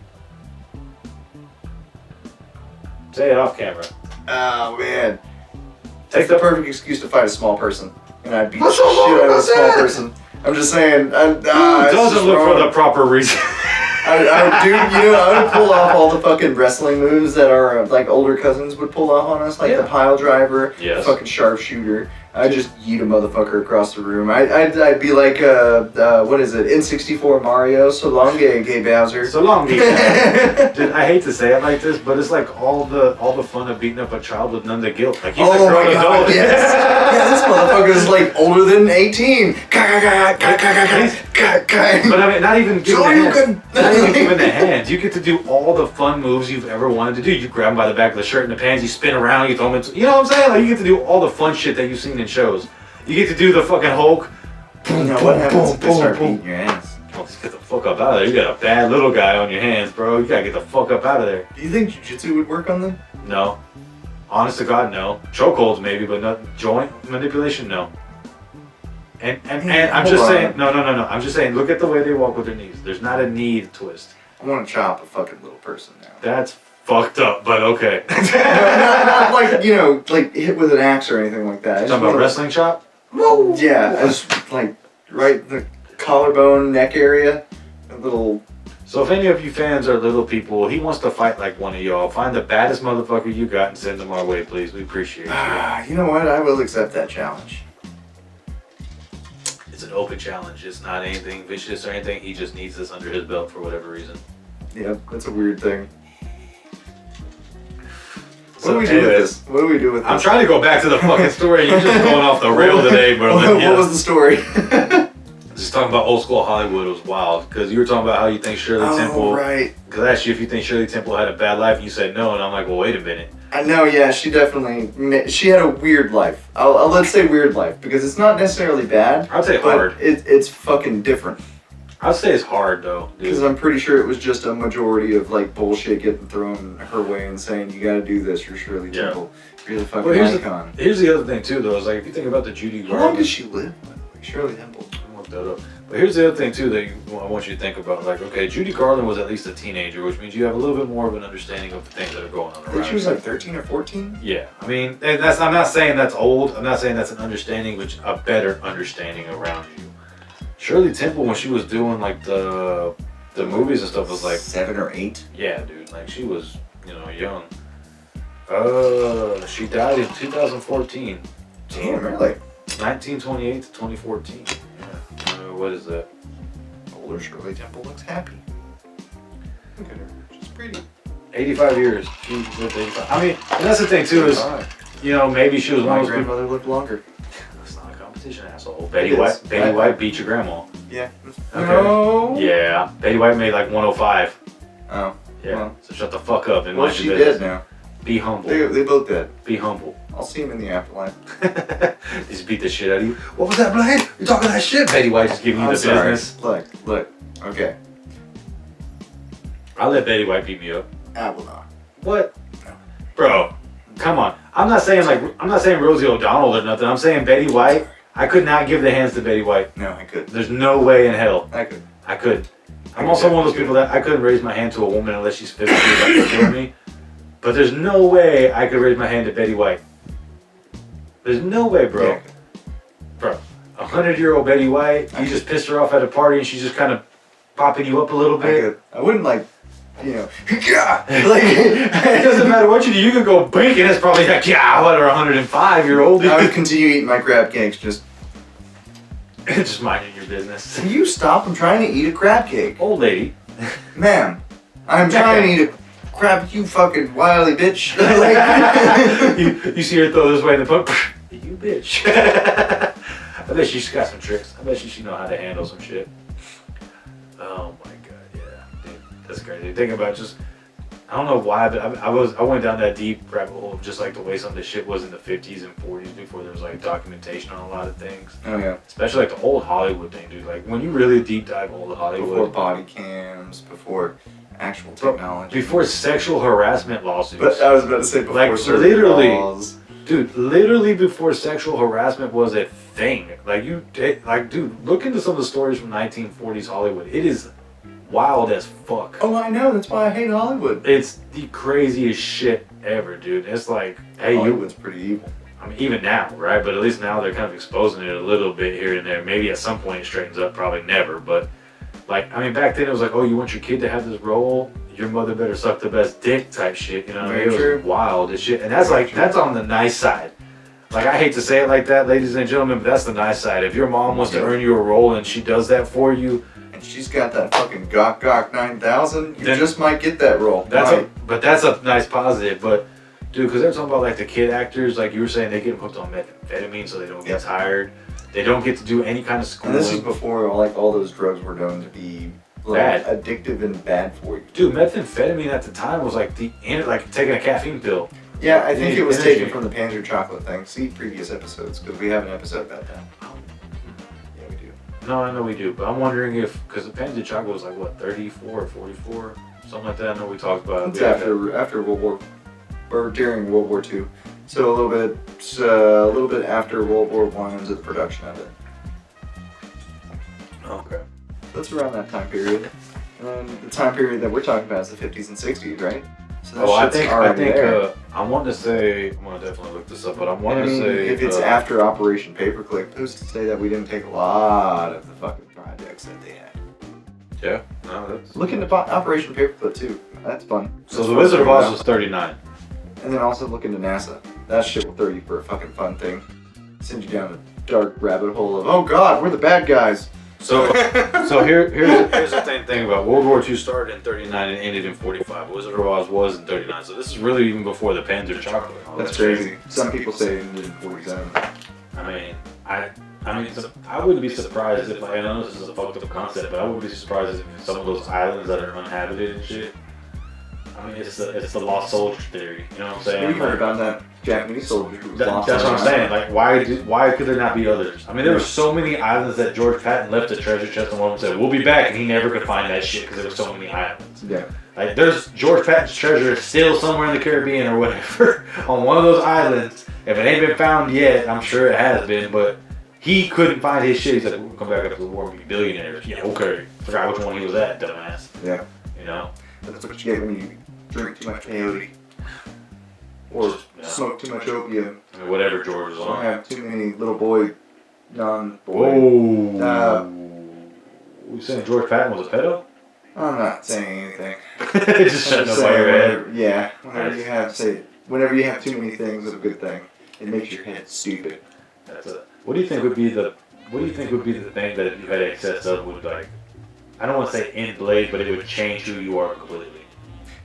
Say it off camera. Oh man. Take the perfect excuse to fight a small person. And I beat the shit out of a small person. I'm just saying. Who doesn't look for the proper reason? I would pull off all the fucking wrestling moves that our like older cousins would pull off on us, like the pile driver, fucking sharpshooter. I'd just yeet a motherfucker across the room. I'd be like, what is it, N64 Mario, so long gay Bowser. So long gay. Dude, I hate to say it like this, but it's like all the fun of beating up a child with none of the guilt. Like he's a grown adult. Yes. Yeah, this motherfucker is like older than 18. But I mean, not even giving the hands. You get to do all the fun moves you've ever wanted to do. You grab him by the back of the shirt and the pants, you spin around, you throw him into, you know what I'm saying? Like you get to do all the fun shit that you've seen in shows. You get to do the fucking Hulk. What happens if they start beating your hands? Oh, just get the fuck up out of there. You got a bad little guy on your hands, bro. You gotta get the fuck up out of there. Do you think jiu-jitsu would work on them? No. Honest to God, no. Chokeholds maybe, but not joint manipulation, no. And I'm just saying, no. I'm just saying, look at the way they walk with their knees. There's not a knee twist. I want to chop a fucking little person now. That's fucked up, but okay. not like, like hit with an axe or anything like that. Talking about wrestling chop? Well, yeah, just like right in the collarbone, neck area, a little. So if any of you fans are little people, he wants to fight like one of y'all. Find the baddest motherfucker you got and send them our way, please. We appreciate you. You know what? I will accept that challenge. It's an open challenge. It's not anything vicious or anything. He just needs this under his belt for whatever reason. Yep, that's a weird thing. What do we do with this? What do we do with this? I'm trying to go back to the fucking story. You're just going off the rail today, bro. What was the story? Just talking about old school Hollywood was wild. Because you were talking about how you think Shirley Temple... right. Because I asked you if you think Shirley Temple had a bad life, and you said no. And I'm like, well, wait a minute. I know, yeah, she definitely... She had a weird life. Let's say weird life. Because it's not necessarily bad. I'd say hard. It's fucking different. I'd say it's hard, though. Because I'm pretty sure it was just a majority of, like, bullshit getting thrown her way and saying, you gotta do this, you're Shirley Temple. You're the fucking icon. Here's the other thing, too, though. Is like, if you think about the Judy Garland... How long did she live, by the way? Shirley Temple. I looked that up. But here's the other thing, too, that I want you to think about. Like, okay, Judy Garland was at least a teenager, which means you have a little bit more of an understanding of the things that are going on around. I think she was like 13 or 14? Yeah. I mean, and I'm not saying that's old. I'm not saying that's an understanding, but a better understanding around you. Shirley Temple, when she was doing like the movies and stuff, was like 7 or 8. Yeah, dude. Like she was, young. She died in 2014. Damn, really? 1928 to 2014. Yeah. What is that? Older Shirley Temple looks happy. Look at her. She's pretty. 85 years. She lived 85. I mean, and that's the thing too is, maybe she was one of those people. My grandmother lived longer. Asshole. Betty White beat your grandma. Yeah. Okay. No. Yeah. Betty White made like 105. Oh. Yeah. Well. So shut the fuck up and well, mind she your dead now. Be humble. They both dead. Be humble. I'll see him in the afterlife. Just beat the shit out of you. What was that, Blaine? You're talking that shit. Betty White just giving you the business. Look. Okay. I'll let Betty White beat me up. I will not. What? No. Bro, come on. I'm not saying Rosie O'Donnell or nothing. I'm saying Betty White. I could not give the hands to Betty White. No, I could. There's no way in hell. I could. I'm also one of those people that I couldn't raise my hand to a woman unless she's physically about to kill me. But there's no way I could raise my hand to Betty White. There's no way, bro. Yeah. Bro, 100-year-old Betty White, you just pissed her off at a party and she's just kind of popping you up a little bit. I wouldn't like, it doesn't matter what you do. You could go bink and it's probably like, what are 105-year-old? I would continue eating my crab cakes, just minding your business. Can you stop? I'm trying to eat a crab cake. Old lady. Ma'am, I'm trying to eat a crab, you fucking wily bitch. you see her throw this way in the pump. You bitch. I bet she's got some tricks. I bet she know how to handle some shit. Oh my god, yeah. Dude, that's crazy. Think about just, I don't know why, but I went down that deep rabbit hole of just like the way some of this shit was in the 50s and 40s before there was like documentation on a lot of things. Oh yeah. Especially like the old Hollywood thing, dude. Like when you really deep dive old Hollywood. Before body cams, before actual technology. Before sexual harassment lawsuits. But I was about to say before literally, laws. Dude, literally before sexual harassment was a thing. Dude, look into some of the stories from 1940s Hollywood. It is wild as fuck. Oh, I know. That's why I hate Hollywood. It's the craziest shit ever, dude. It's like, hey, Hollywood's pretty evil. I mean, even now, right? But at least now they're kind of exposing it a little bit here and there. Maybe at some point it straightens up. Probably never, but Like, I mean, back then it was like, oh, you want your kid to have this role? Your mother better suck the best dick type shit. You know what I mean? It was wild as shit. And that's like, that's on the nice side. Like, I hate to say it like that, ladies and gentlemen, but that's the nice side. If your mom wants to earn you a role and she does that for you, and she's got that fucking Gok 9000, you just might get that role. But that's a nice positive. But, dude, because they're talking about, like, the kid actors, like you were saying, they get hooked on methamphetamine so they don't get tired. They don't get to do any kind of schooling. And this is before, like, all those drugs were known to be bad, addictive and bad for you. Dude, methamphetamine at the time was like like taking a caffeine pill. Yeah, I think it was taken from the Panzer chocolate thing. See previous episodes, because we have an episode about that. Yeah, we do. No, I know we do, but I'm wondering if, because the Panzer chocolate was like, what, 34 or 44? Something like that. I know we talked about it. It's after World War, or during World War II. So a little bit after World War I into the production of it. Okay. That's around that time period. And the time period that we're talking about is the 50s and 60s, right? So I think I want to say, I'm going to definitely look this up, but I want to say... If it's after Operation Paperclip, who's to say that we didn't take a lot of the fucking projects that they had? Yeah, no, that's... Look into Operation Paperclip too. That's fun. So the Wizard of Oz was 39. And then also look into NASA. That shit will throw you for a fucking fun thing. Send you down a dark rabbit hole of, oh god, we're the bad guys. So here's the thing about World War II started in 39 and ended in 45. Wizard of Oz was in 39, so this is really even before the Panzer chocolate. That's crazy. Some people say it ended in 47. I wouldn't be surprised if, I know this is a fucked up concept, but I wouldn't be surprised if some of those islands that are uninhabited and shit. I mean, it's the lost soldier theory. You know what I'm saying? We heard about that Japanese soldier who was lost. That's what I'm saying. Like, why could there not be others? I mean, there were so many islands that George Patton left a treasure chest on one and said, "We'll be back," and he never could find that shit because there were so many islands. Yeah. Like, there's George Patton's treasure still somewhere in the Caribbean or whatever on one of those islands. If it ain't been found yet, I'm sure it has been, but he couldn't find his shit. He said, "We'll come back after the war and be billionaires." Yeah, okay. Forgot which one he was at, dumbass. Yeah. You know? That's what you get when you drink too much peyote. Or smoke too much opium. I mean, whatever George was on. Or have too many little boy, non-boy. Whoa. You saying George Patton was a pedo? I'm not saying anything. Just shutting up by your head. Yeah. Whenever you have too many things, it's a good thing. It makes your head stupid. What do you think would be the thing that if you had excess of would, like, I don't want to say end blade, but it would change who you are completely?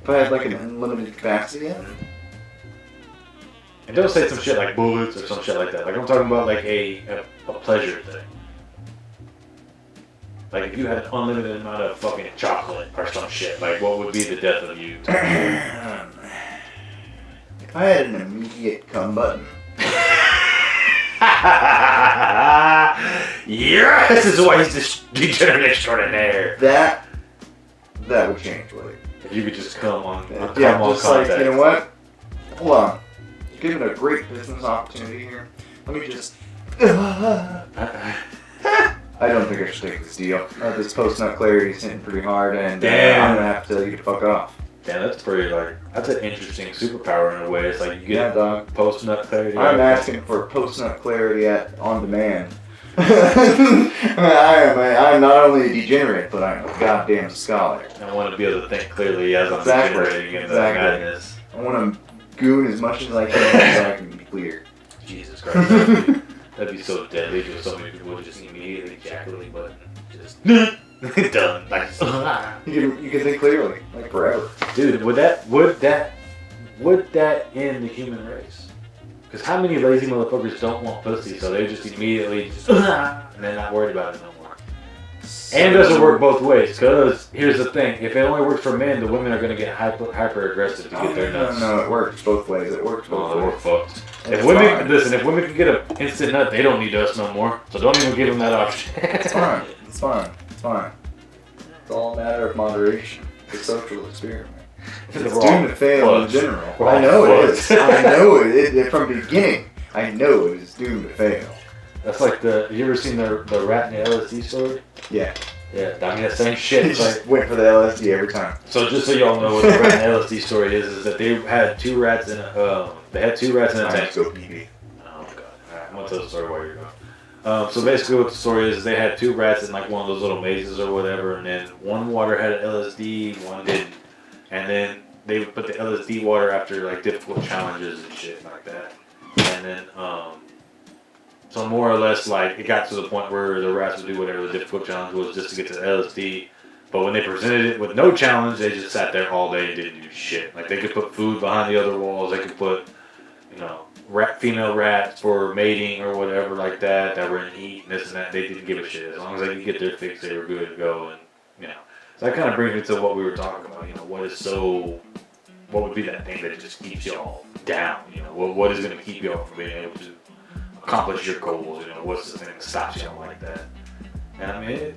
If I had like an unlimited capacity in it? And don't say some shit like bullets or some shit like that. Like, I'm talking about like a pleasure thing. Like, if you had an unlimited amount of fucking chocolate or some shit, like, what would be the death of you? If I had an immediate come button. Yeah, this is why he's this degenerate extraordinaire. That would change, Willie. If you could just come on just contact. like, you know what? Hold on. You're given a great business opportunity here. Let me just... I don't think I should take this deal. This post-nut clarity is hitting pretty hard, and I'm gonna have to tell you to fuck off. Yeah, that's pretty, like, that's an interesting superpower in a way. It's like you get dog. post-nut clarity. I'm asking for post-nut clarity on demand. I'm not only a degenerate, but I'm a goddamn scholar. I want to be able to think clearly as I'm degenerating into that madness. I want to goon as much as I can so I can be clear. Jesus Christ. That'd be so deadly to so many people would just immediately ejaculate, but just done. Like, you can think clearly, like forever. Dude, would that end the human race? Because how many lazy motherfuckers don't want pussy, so they just immediately and they're not worried about it no more. And it doesn't work both ways, because here's the thing, if it only works for men, the women are going to get hyper aggressive to get their nuts. No, it works both ways. It works both ways. We're fucked. If women can get an instant nut, they don't need us no more. So don't even give them that option. It's fine. It's all a matter of moderation. It's a social experiment. It's doomed to fail in general. I know it is. I know it from the beginning. I know it is doomed to fail. That's like you ever seen the rat and the LSD story? Yeah. Yeah, I mean, the same shit. He just went for the LSD every time. So just so y'all know what the rat and LSD story is that they had two rats in a tank. Go pee. Oh god. Alright, I'm gonna tell the story while you're So basically what the story is they had 2 rats in like one of those little mazes or whatever, and then one water had an LSD, one didn't. And then they would put the LSD water after like difficult challenges and shit like that. And then, so more or less like it got to the point where the rats would do whatever the difficult challenge was just to get to the LSD. But when they presented it with no challenge, they just sat there all day and didn't do shit. Like they could put food behind the other walls, they could put, female rats for mating or whatever like that were in heat and this and that. They didn't give a shit. As long as they could get their fix, they were good to go. And so that kind of brings me to what we were talking about. What would be that thing that just keeps y'all down? What is going to keep y'all from being able to accomplish your goals? What's the thing that stops y'all like that? And I mean,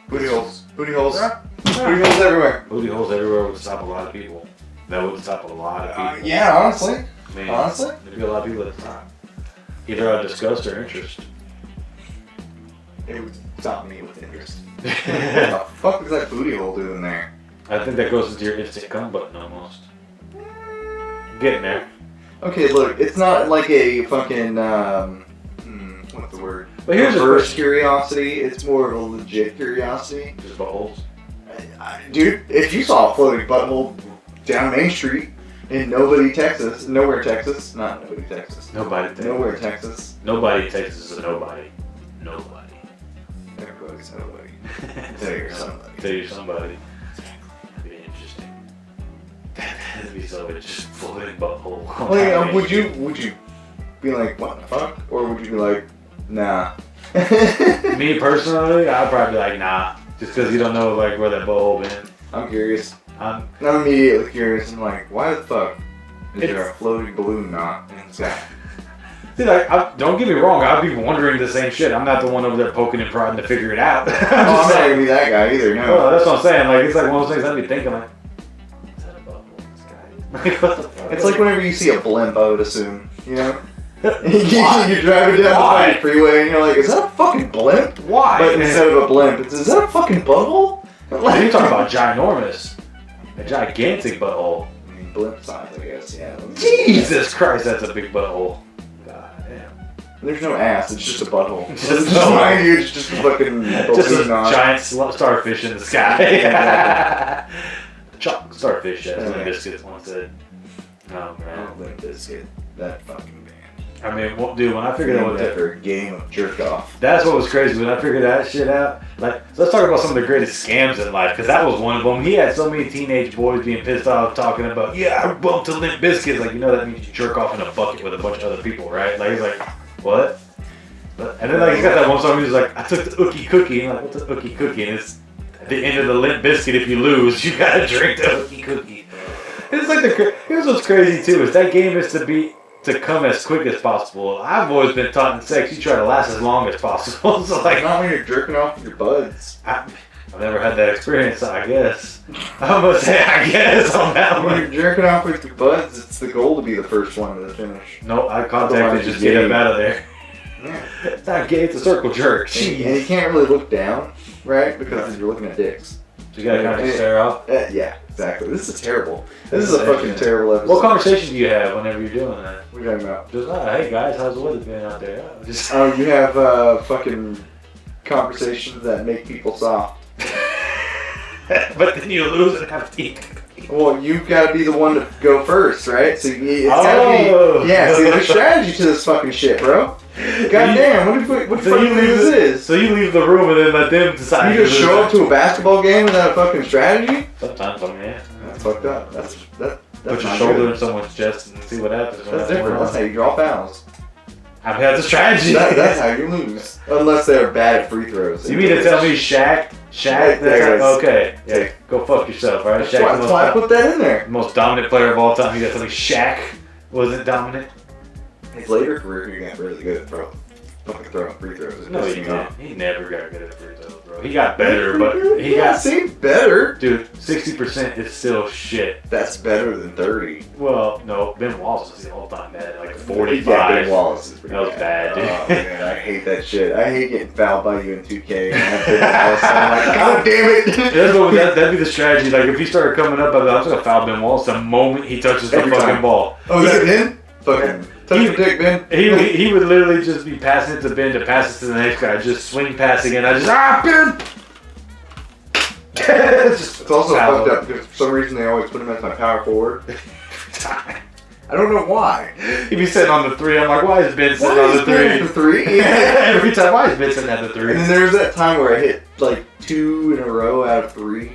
booty holes. Booty holes. Booty holes everywhere. Booty holes everywhere would stop a lot of people. That would stop a lot of people. Yeah, honestly. I mean, there'd be a lot of people at the time. Either out of disgust or interest. It would stop me with interest. What the fuck is that booty hole doing there? I think that goes into your instant cum button almost. Getting there. Okay, look, it's not like a fucking, what's the word? But here's the first curiosity. It's more of a legit curiosity. Just buttholes. Dude, if you saw a floating butthole down Main Street in Nowhere, Texas. Nobody, Texas. Nobody Texas. Nowhere, Texas. Nobody Texas is a nobody. Nobody. Everybody's nobody. Until you're somebody. Until you're somebody. That'd be interesting. That'd be so just floating butthole. Well, would you be like, what the fuck? Or would you be like, nah? Me personally, I'd probably be like, nah. Just because you don't know like where that butthole been. I'm curious. I'm immediately curious. I'm like, why the fuck is there a floating balloon knot in the sky? See, don't get me wrong. I'd be wondering the same shit. I'm not the one over there poking and prodding to figure it out. I'm not gonna be that guy either. No. Well, that's what I'm saying. Like, it's like one of those things I'd be thinking like, is that a butthole in the sky? Like, what the fuck? It's like whenever you see a blimp, I would assume. You're driving down the freeway and you're like, is that a fucking blimp? Why? But instead of a blimp, is that a fucking butthole? Like, you're talking about ginormous. A gigantic butthole. I mean, blimp size, I guess, yeah. Jesus Christ, that's a big butthole. God damn. There's no ass, it's just a butthole. It's just a fucking just a giant starfish in the sky. Chocolate starfish, as Limp Bizkit once said. Oh, man. Limp Bizkit, that fucking band. I mean, dude, when I figured out after a game of jerk off. That's what was crazy when I figured that shit out. Like, so let's talk about some of the greatest scams in life, because that was one of them. He had so many teenage boys being pissed off talking about, yeah, I bumped to Limp Bizkit. Like, that means you jerk off in a bucket with a bunch of other people, right? Like, he's like, what? And then like he's got that one song. He's like, I took the Ookie Cookie. And I'm like, what's an Ookie Cookie? And it's at the end of the Limp Bizkit. If you lose, you gotta drink the Ookie Cookie. It's like here's what's crazy too is that game is to come as quick as possible. I've always been taught in sex you try to last as long as possible. So like, not when you're jerking off with your buds. I've never had that experience. I guess I'm gonna say I guess on that one. When you're jerking off with your buds, it's the goal to be the first one to finish. No, eye contact is just get up out of there. Yeah. It's not gay. It's a circle jerk. Jeez. And you can't really look down, right? Because you're looking at dicks. So you gotta kind of stare off. Yeah, exactly. This is terrible. This is a fucking terrible episode. What conversation do you have whenever you're doing that? What are you talking about? Just, hey guys, how's the weather been out there? You have fucking conversations that make people soft. But then you lose and have teeth. Well, you've got to be the one to go first, right? So it's gotta be. Yeah, see, there's strategy to this fucking shit, bro. Goddamn, what the fuck this is? So you leave the room and then let them decide. You just show up to a basketball game without a fucking strategy? Sometimes, I mean, yeah. That's fucked up. That's put your shoulder in someone's chest and see what happens. That's different. That's how you draw fouls. I mean, that's a strategy. That's how you lose. Unless they're bad at free throws. You mean to tell me Shaq? Okay. Yeah, go fuck yourself, right? That's why I put that in there. Most dominant player of all time. You got to tell me Shaq wasn't dominant? His later career, he got really good at throwing free throws. No, he didn't. He never got good at free throws, bro. He got better, but he got better. Dude, 60% is still shit. That's better than 30. Well, no, Ben Wallace is the all-time bad, like 45. Yeah, Ben Wallace is pretty That was bad, dude. Oh man, I hate that shit. I hate getting fouled by you in 2K. I'm like, God damn it! That'd be the strategy. Like if he started coming up, I'm just gonna foul Ben Wallace the moment he touches the fucking ball. Oh, is that in? Fucking your dick, Ben. He would literally just be passing it to Ben to pass it to the next guy. Just swing pass again. I just, Ben! It's also fucked up because for some reason they always put him as my power forward. I don't know why. He'd be sitting on the 3. I'm like, why is Ben sitting on the 3? Ben the 3? Yeah. Every time, why is Ben sitting at the 3? And then there's that time where I hit like 2 in a row out of 3.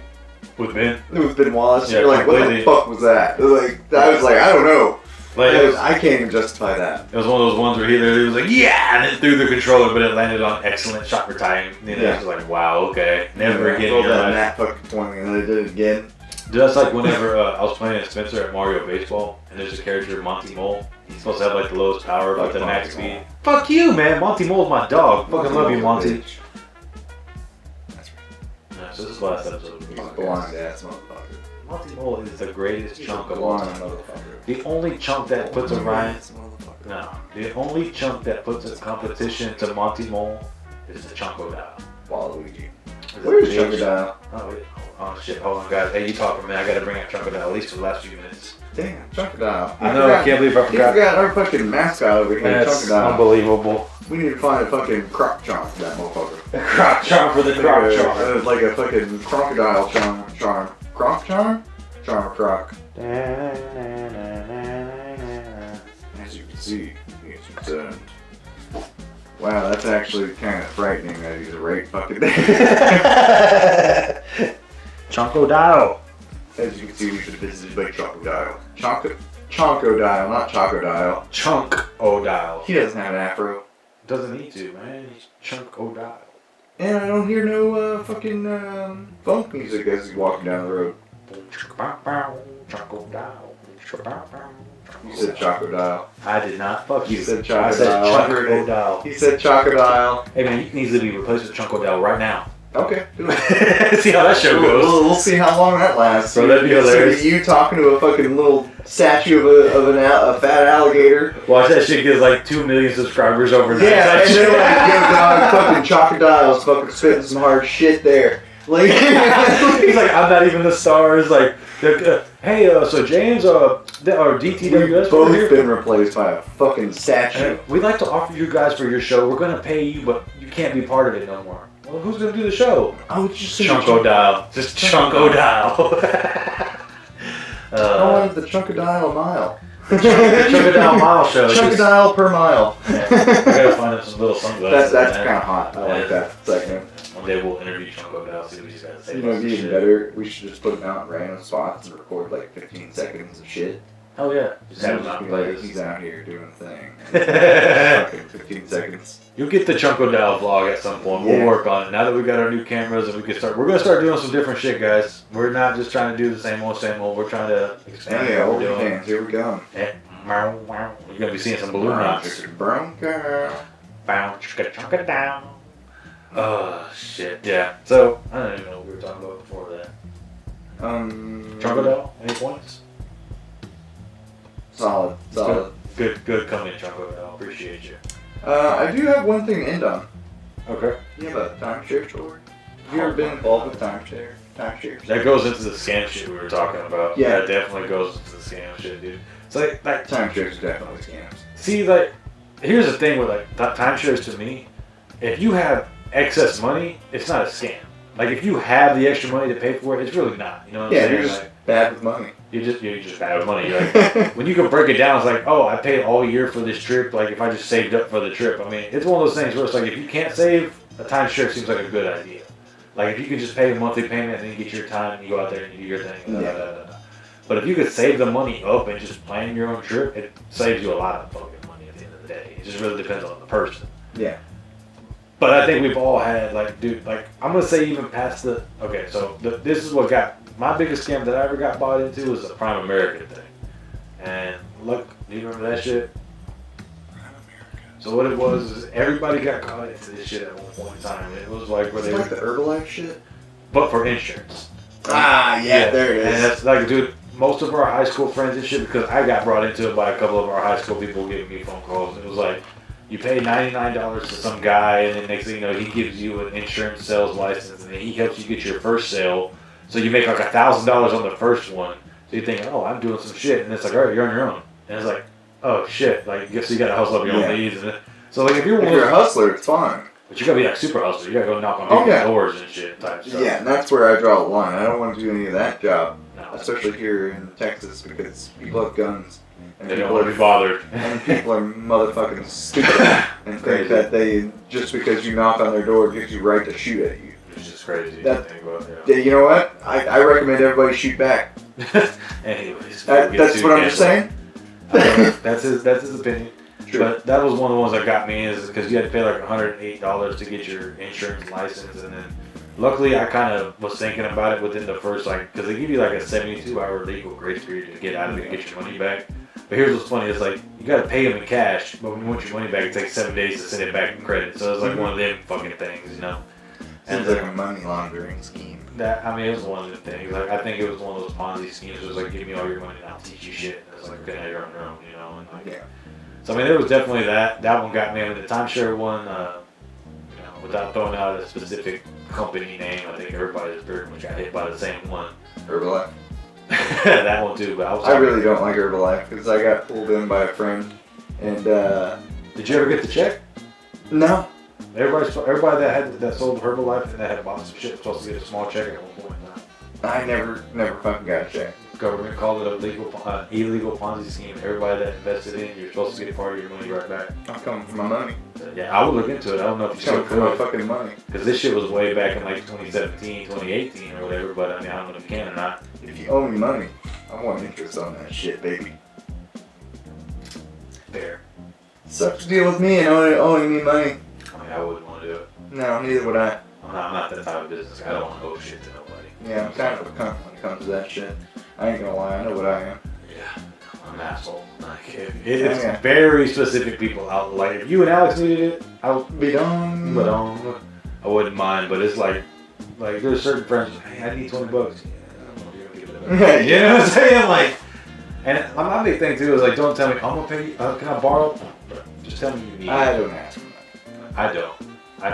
With Ben? It was Ben Wallace. Yeah, You're like, what the fuck was that? Like, I was like, I don't know. Like, I can't even justify that. It was one of those ones where he literally was like, yeah, and then threw the controller, but it landed on excellent shot for timing. And then it was like, wow, okay. Never again. Rolled that Matt fucking 20 and then I did it again. Dude, that's like whenever I was playing at Spencer at Mario Baseball, and there's a character, Monty Mole. He's supposed to have like the lowest power, like the max speed. Fuck you, man. Monty Mole's my dog. Fucking love you, Monty. That's right. Yeah, so this is the last episode. He's a blind ass motherfucker. Monty Mole is the greatest chunk of a all blind time. motherfucker. The only chunk that puts a Ryan. Motherfucker. No. The only chunk that puts a competition to Monty Mole is the Chunko Dial. Waluigi. Where's Chunko Dial? Oh shit, hold on guys. Hey, you talk for a minute. I gotta bring up Chunko Dial at least for the last few minutes. Damn, Chunko Dial. I know, I can't believe I forgot. You forgot our fucking mascot over here, That's Chunko Dial. unbelievable. We need to find a fucking croc charm for that motherfucker. Croc charm for the croc charm. Like a fucking crocodile charm. Croc charm? Charm or croc. As you can see, he's concerned. Wow, that's actually kind of frightening that he's right fucking there. Chunko Dial. As you can see, we've been visited by Chocodile. Chocodile, not Chocodile. Chunk-O-Dial. He doesn't have an afro. Doesn't need to, man. He's Chunk-O-Dial. And I don't hear no fucking funk music as he's walking down the road. Chunk-O-Dial. You said Chocodile. I did not. Fuck you. You said I said Chocodile. Chunk-O-Dial. He said Chocodile. Hey man, he needs to be replaced with Chunk-O-Dial right now. Okay. See how that show goes. We'll see how long that lasts. Bro, that'd be hilarious. So you talking to a fucking little statue of a fat alligator. Watch that shit get like 2 million subscribers overnight. Yeah, and then like, yo, dog, fucking Chocodile's fucking spitting some hard shit there. Like, he's like, I'm not even the stars. Like, hey, so James or Dtws both here. been replaced by a fucking statue. We'd like to offer you guys for your show. We're gonna pay you, but you can't be part of it no more. Well, who's gonna do the show? I would just Chunk-O-Dial. Just Chunk-O-Dial. I want the Chunkodile mile. The Chunk-O-Dial mile show. Chunkodile per mile. Yeah, I gotta find him some little sunglasses. That's kind of hot. I like that segment. One day we'll interview Chunk-O-Dial, see what he's got to say. You know, it'd be even better. We should just put him out in random spots and record like 15 seconds of shit. Hell yeah. Just have him out and play like, he's out here doing a thing. this. Fucking 15 seconds. You'll get the Chunk-O-Dial vlog at some point. We'll Yeah. work on it. Now that we got our new cameras and we can start, we're gonna start doing some different shit, guys. We're not just trying to do the same old. We're trying to expand Yeah, what we're doing. OnlyFans, here we go. You're gonna be seeing some balloon knots. Brown girl. Chunk-O-Dial. Oh shit. Yeah. So I don't even know what we were talking about before that. Chunk-O-Dial. Any points? Solid. Good coming, Chunk-O-Dial. Appreciate you. I do have one thing to end on. Okay. You have a timeshare story? Have you ever been involved with timeshares? That goes into the scam shit we were talking about. Yeah. That definitely goes into the scam shit, dude. It's like Timeshares are definitely scams. see, like, here's the thing with like timeshares to me. If you have excess money, it's not a scam. Like if you have the extra money to pay for it, it's really not. You know what I'm saying? You're just bad with money. You're just bad with money. Like when you can break it down, it's like, oh, I paid all year for this trip. Like if I just saved up for the trip. I mean, it's one of those things where it's like if you can't save, a timeshare seems like a good idea. Like if you can just pay a monthly payment and then you get your time and you go out there and you do your thing. But if you could save the money up and just plan your own trip, it saves you a lot of fucking money at the end of the day. It just really depends on the person. Yeah. But I think we've all had, like, dude, like, I'm going to say even past the, okay, so this is what got, my biggest scam that I ever got bought into was the Prime American thing. And look, do you remember that shit? So what it was is everybody got caught into this shit at one point in time. It was like where It's they like the Herbalife shit? but for insurance. Yeah, there it is. And that's like, dude, most of our high school friends and shit, because I got brought into it by a couple of our high school people giving me phone calls. It was like, you pay $99 to some guy, and then next thing you know, he gives you an insurance sales license, and then he helps you get your first sale. So you make like $1,000 on the first one. So you think, oh, I'm doing some shit, and it's like, all right, you're on your own. And it's like, oh shit, like so you gotta hustle up your own needs. And so like if you're a hustler, it's fine. But you gotta be like super hustler. You gotta go knock on people's doors and shit type stuff. Yeah, and that's where I draw the line. I don't want to do any of that job, especially here in Texas, because people have guns. And they don't want to be bothered. And people are motherfucking stupid and think that they, just because you knock on their door, gives you right to shoot at you. It's just crazy. You know what? I recommend everybody shoot back. Anyways, that's what I'm just saying. That's his opinion. True. But that was one of the ones that got me is because you had to pay like $108 to get your insurance license, and then luckily I kind of was thinking about it within the first because they give you like a 72-hour legal grace period to get out of it and get your money back. But here's what's funny: it's like you gotta pay them in cash, but when you want your money back, it takes 7 days to send it back in credit. So it's like one of them fucking things, you know. Seems like a money laundering scheme. It was one of the things. Like I think it was one of those Ponzi schemes. It was like, give me all your money and I'll teach you shit. And it's like, okay, now you're on your own, you know. And like, so there was definitely that. That one got me. The timeshare one, without throwing out a specific company name, I think everybody just pretty much got hit by the same one. Herbalife. That one too, but I really don't like Herbalife because I got pulled in by a friend. And did you ever get the check? No. Everybody that sold Herbalife and that had bought some shit was supposed to get a small check at one point in time. I never fucking got a check. Government called it a illegal Ponzi scheme. Everybody that invested in, you're supposed to get part of your money right back. I'm coming for my money. Yeah, I would look into it. I don't know if you still could. My fucking money. Because this shit was way back in like 2017, 2018 or whatever. But I don't know if you can or not. If you owe me money, I want interest on that shit, baby. Fair. Sucks to deal with me and owing me money. I wouldn't want to do it. No, neither would I. I'm not that type of business. I don't want to owe shit to nobody. Yeah, I'm kind of a cunt when it comes to that shit. I ain't gonna lie, I know what I am. Yeah, I'm an asshole. It's very specific people out. Like if you and Alex needed it, I would be done. But I wouldn't mind. But it's like there's certain friends. Hey, I need $20. Yeah, I don't know if you're gonna give it up. You know what I'm saying? Like, and my big thing too is like, don't tell me I'm gonna pay you. Can I borrow? Just tell me you need it. I don't ask for money. I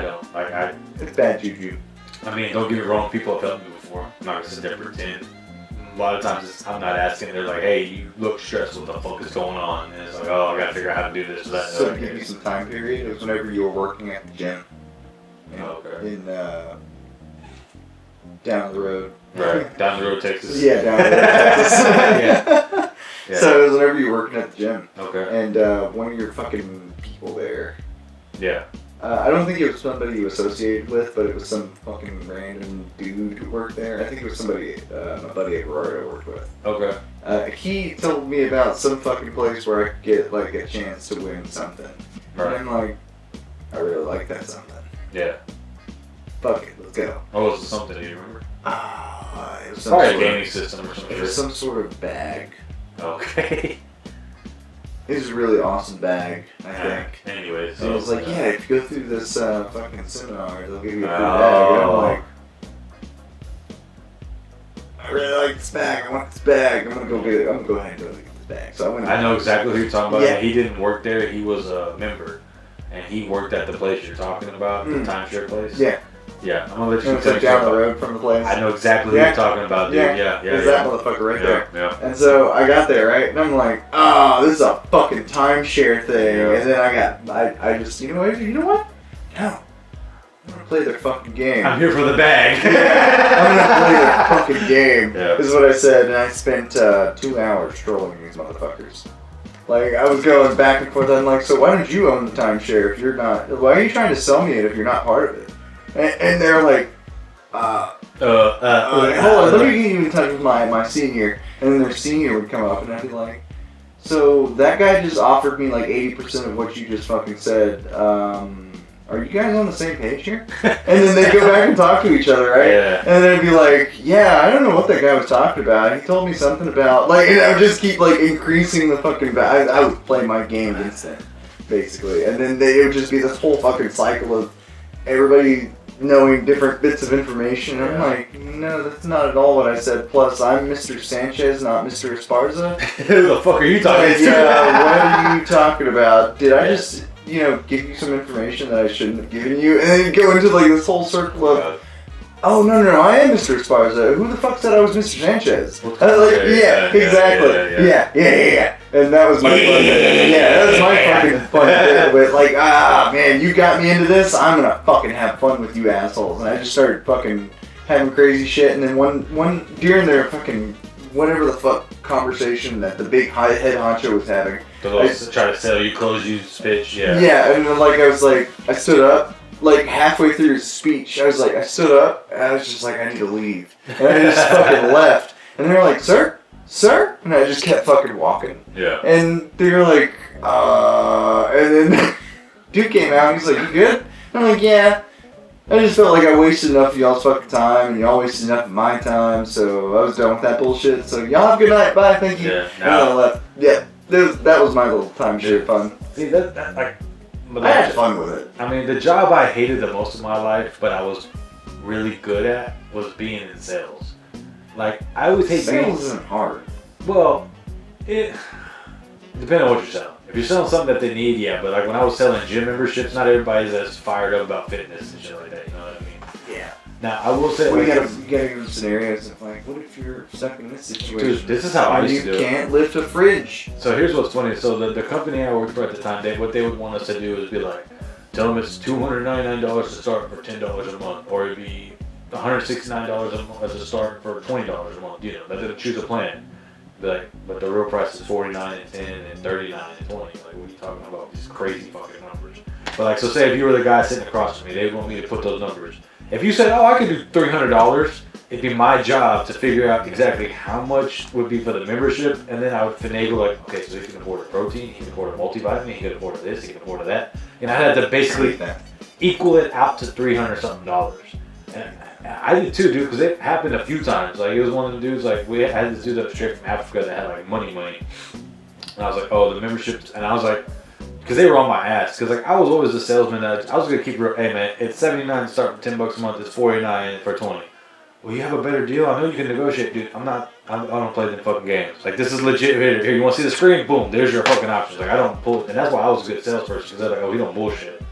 don't. Like it's bad juju. I mean, don't get me wrong. People have helped me before. I'm not gonna sit there and pretend. A lot of times I'm not asking. They're like, "Hey, you look stressed. What the fuck is going on?" And it's like, "Oh, I gotta figure out how to do this." That. So to give you some time period, it was whenever you were working at the gym. In down the road. Right, down the road, Texas. Yeah, down the road, Texas. Yeah. So it was whenever you were working at the gym. Okay. And one of your fucking people there. Yeah. I don't think it was somebody you associated with, but it was some fucking random dude who worked there. I think it was somebody my buddy Aurora worked with. Okay. He told me about some fucking place where I could get like a chance to win something. Right. And I'm like, I really like that something. Yeah. Fuck it, let's go. What was the something? Do you remember? It was probably a gaming system or something. It was some sort of bag. Okay. It was a really awesome bag, I think. Anyways. So I was like, yeah, if you go through this fucking seminar, they'll give you a free bag. And I'm like, I really like this bag. I want this bag. I'm gonna go get it. I'm gonna go ahead and go get this bag. So I went. I know exactly who you're talking about. Yeah. He didn't work there. He was a member, and he worked at the place you're talking about, the timeshare place. Yeah. Yeah, I'm gonna let you it's like down the road from the place. I know exactly who you're talking about, dude. Yeah. It's that motherfucker right there. Yeah. And so I got there, right? And I'm like, oh, this is a fucking timeshare thing. Yeah. And then I just, you know what? No. I'm gonna play their fucking game. I'm here for the bag. I'm gonna play their fucking game. Yeah. Is what I said, and I spent 2 hours trolling these motherfuckers. Like, I was going back and forth. I'm like, so why don't you own the timeshare if you're not? Why are you trying to sell me it if you're not part of it? And they're like, hold on, let me get you in touch with my senior. And then their senior would come up, and I'd be like, so that guy just offered me like 80% of what you just fucking said. Are you guys on the same page here? And then they'd go back and talk to each other, right? Yeah. And then it'd be like, yeah, I don't know what that guy was talking about. He told me something about, like, and I would just keep, like, increasing the fucking, I would play my game against them, basically. And then it would just be this whole fucking cycle of everybody knowing different bits of information. I'm like, no, that's not at all what I said. Plus, I'm Mr. Sanchez, not Mr. Esparza. Who the fuck are you talking to? Yeah, what are you talking about? Did I just, give you some information that I shouldn't have given you? And then go into like this whole circle of, oh, no, I am Mr. Esparza. Who the fuck said I was Mr. Sanchez? I was like, exactly. Yeah. And that was my fun bit. Yeah, that was my fucking fun bit. But like, man, you got me into this. I'm gonna fucking have fun with you assholes. And I just started fucking having crazy shit. And then one during their fucking whatever the fuck conversation that the big head honcho was having. Try to sell you, close you, speech, yeah. Yeah, and then I stood up, like halfway through his speech, I stood up, and I was just like, I need to leave. And I just fucking left. And they were like, sir? And I just kept fucking walking. Yeah. And they were like, and then dude came out, and he's like, you good? And I'm like, yeah. I just felt like I wasted enough of y'all's fucking time, and y'all wasted enough of my time, so I was done with that bullshit. So y'all have a good night, bye, thank you. Yeah, and then I left. Yeah. That was my little timeshare fun. See, I had fun with it. I mean, the job I hated the most of my life, but I was really good at, was being in sales. Like, I always hate sales isn't hard. Well, it depends on what you're selling. If you're selling something that they need, yeah. But like when I was selling gym memberships, not everybody's as fired up about fitness and shit like that. You know what I mean? Yeah. Now I will say, you gotta give them scenarios of like, what if you're stuck in this situation? Dude, this is how I used to do it. You can't lift a fridge. So here's what's funny. So the company I worked for at the time, what they would want us to do is be like, tell them it's $299 to start for $10 a month, or it'd be $169 a month as a start for $20 a month. You know, they would choose a plan. But the real price is $49 and $10 and $39 and $20. Like, what are you talking about? These crazy fucking numbers. But like, so say if you were the guy sitting across from me, they want me to put those numbers. If you said, oh, I could do $300, it'd be my job to figure out exactly how much would be for the membership, and then I would finagle like, okay, so he can afford a protein, he can afford a multivitamin, he can afford this, he can afford that, and I had to basically equal it out to $300 something. And I did too, dude, because it happened a few times. Like, it was one of the dudes, like, I had this dude that was straight from Africa that had like money, and I was like, oh, the memberships, and I was like, because they were on my ass. Because like I was always a salesman. That I was gonna keep it. Hey man, it's $79 to start for $10 a month. It's $49 for $20. Well, you have a better deal. I know you can negotiate, dude. I don't play them fucking games. Like, this is legit. Here, you want to see the screen? Boom. There's your fucking options. Like, I don't pull it, and that's why I was a good salesperson. Because they're like, oh, we don't bullshit.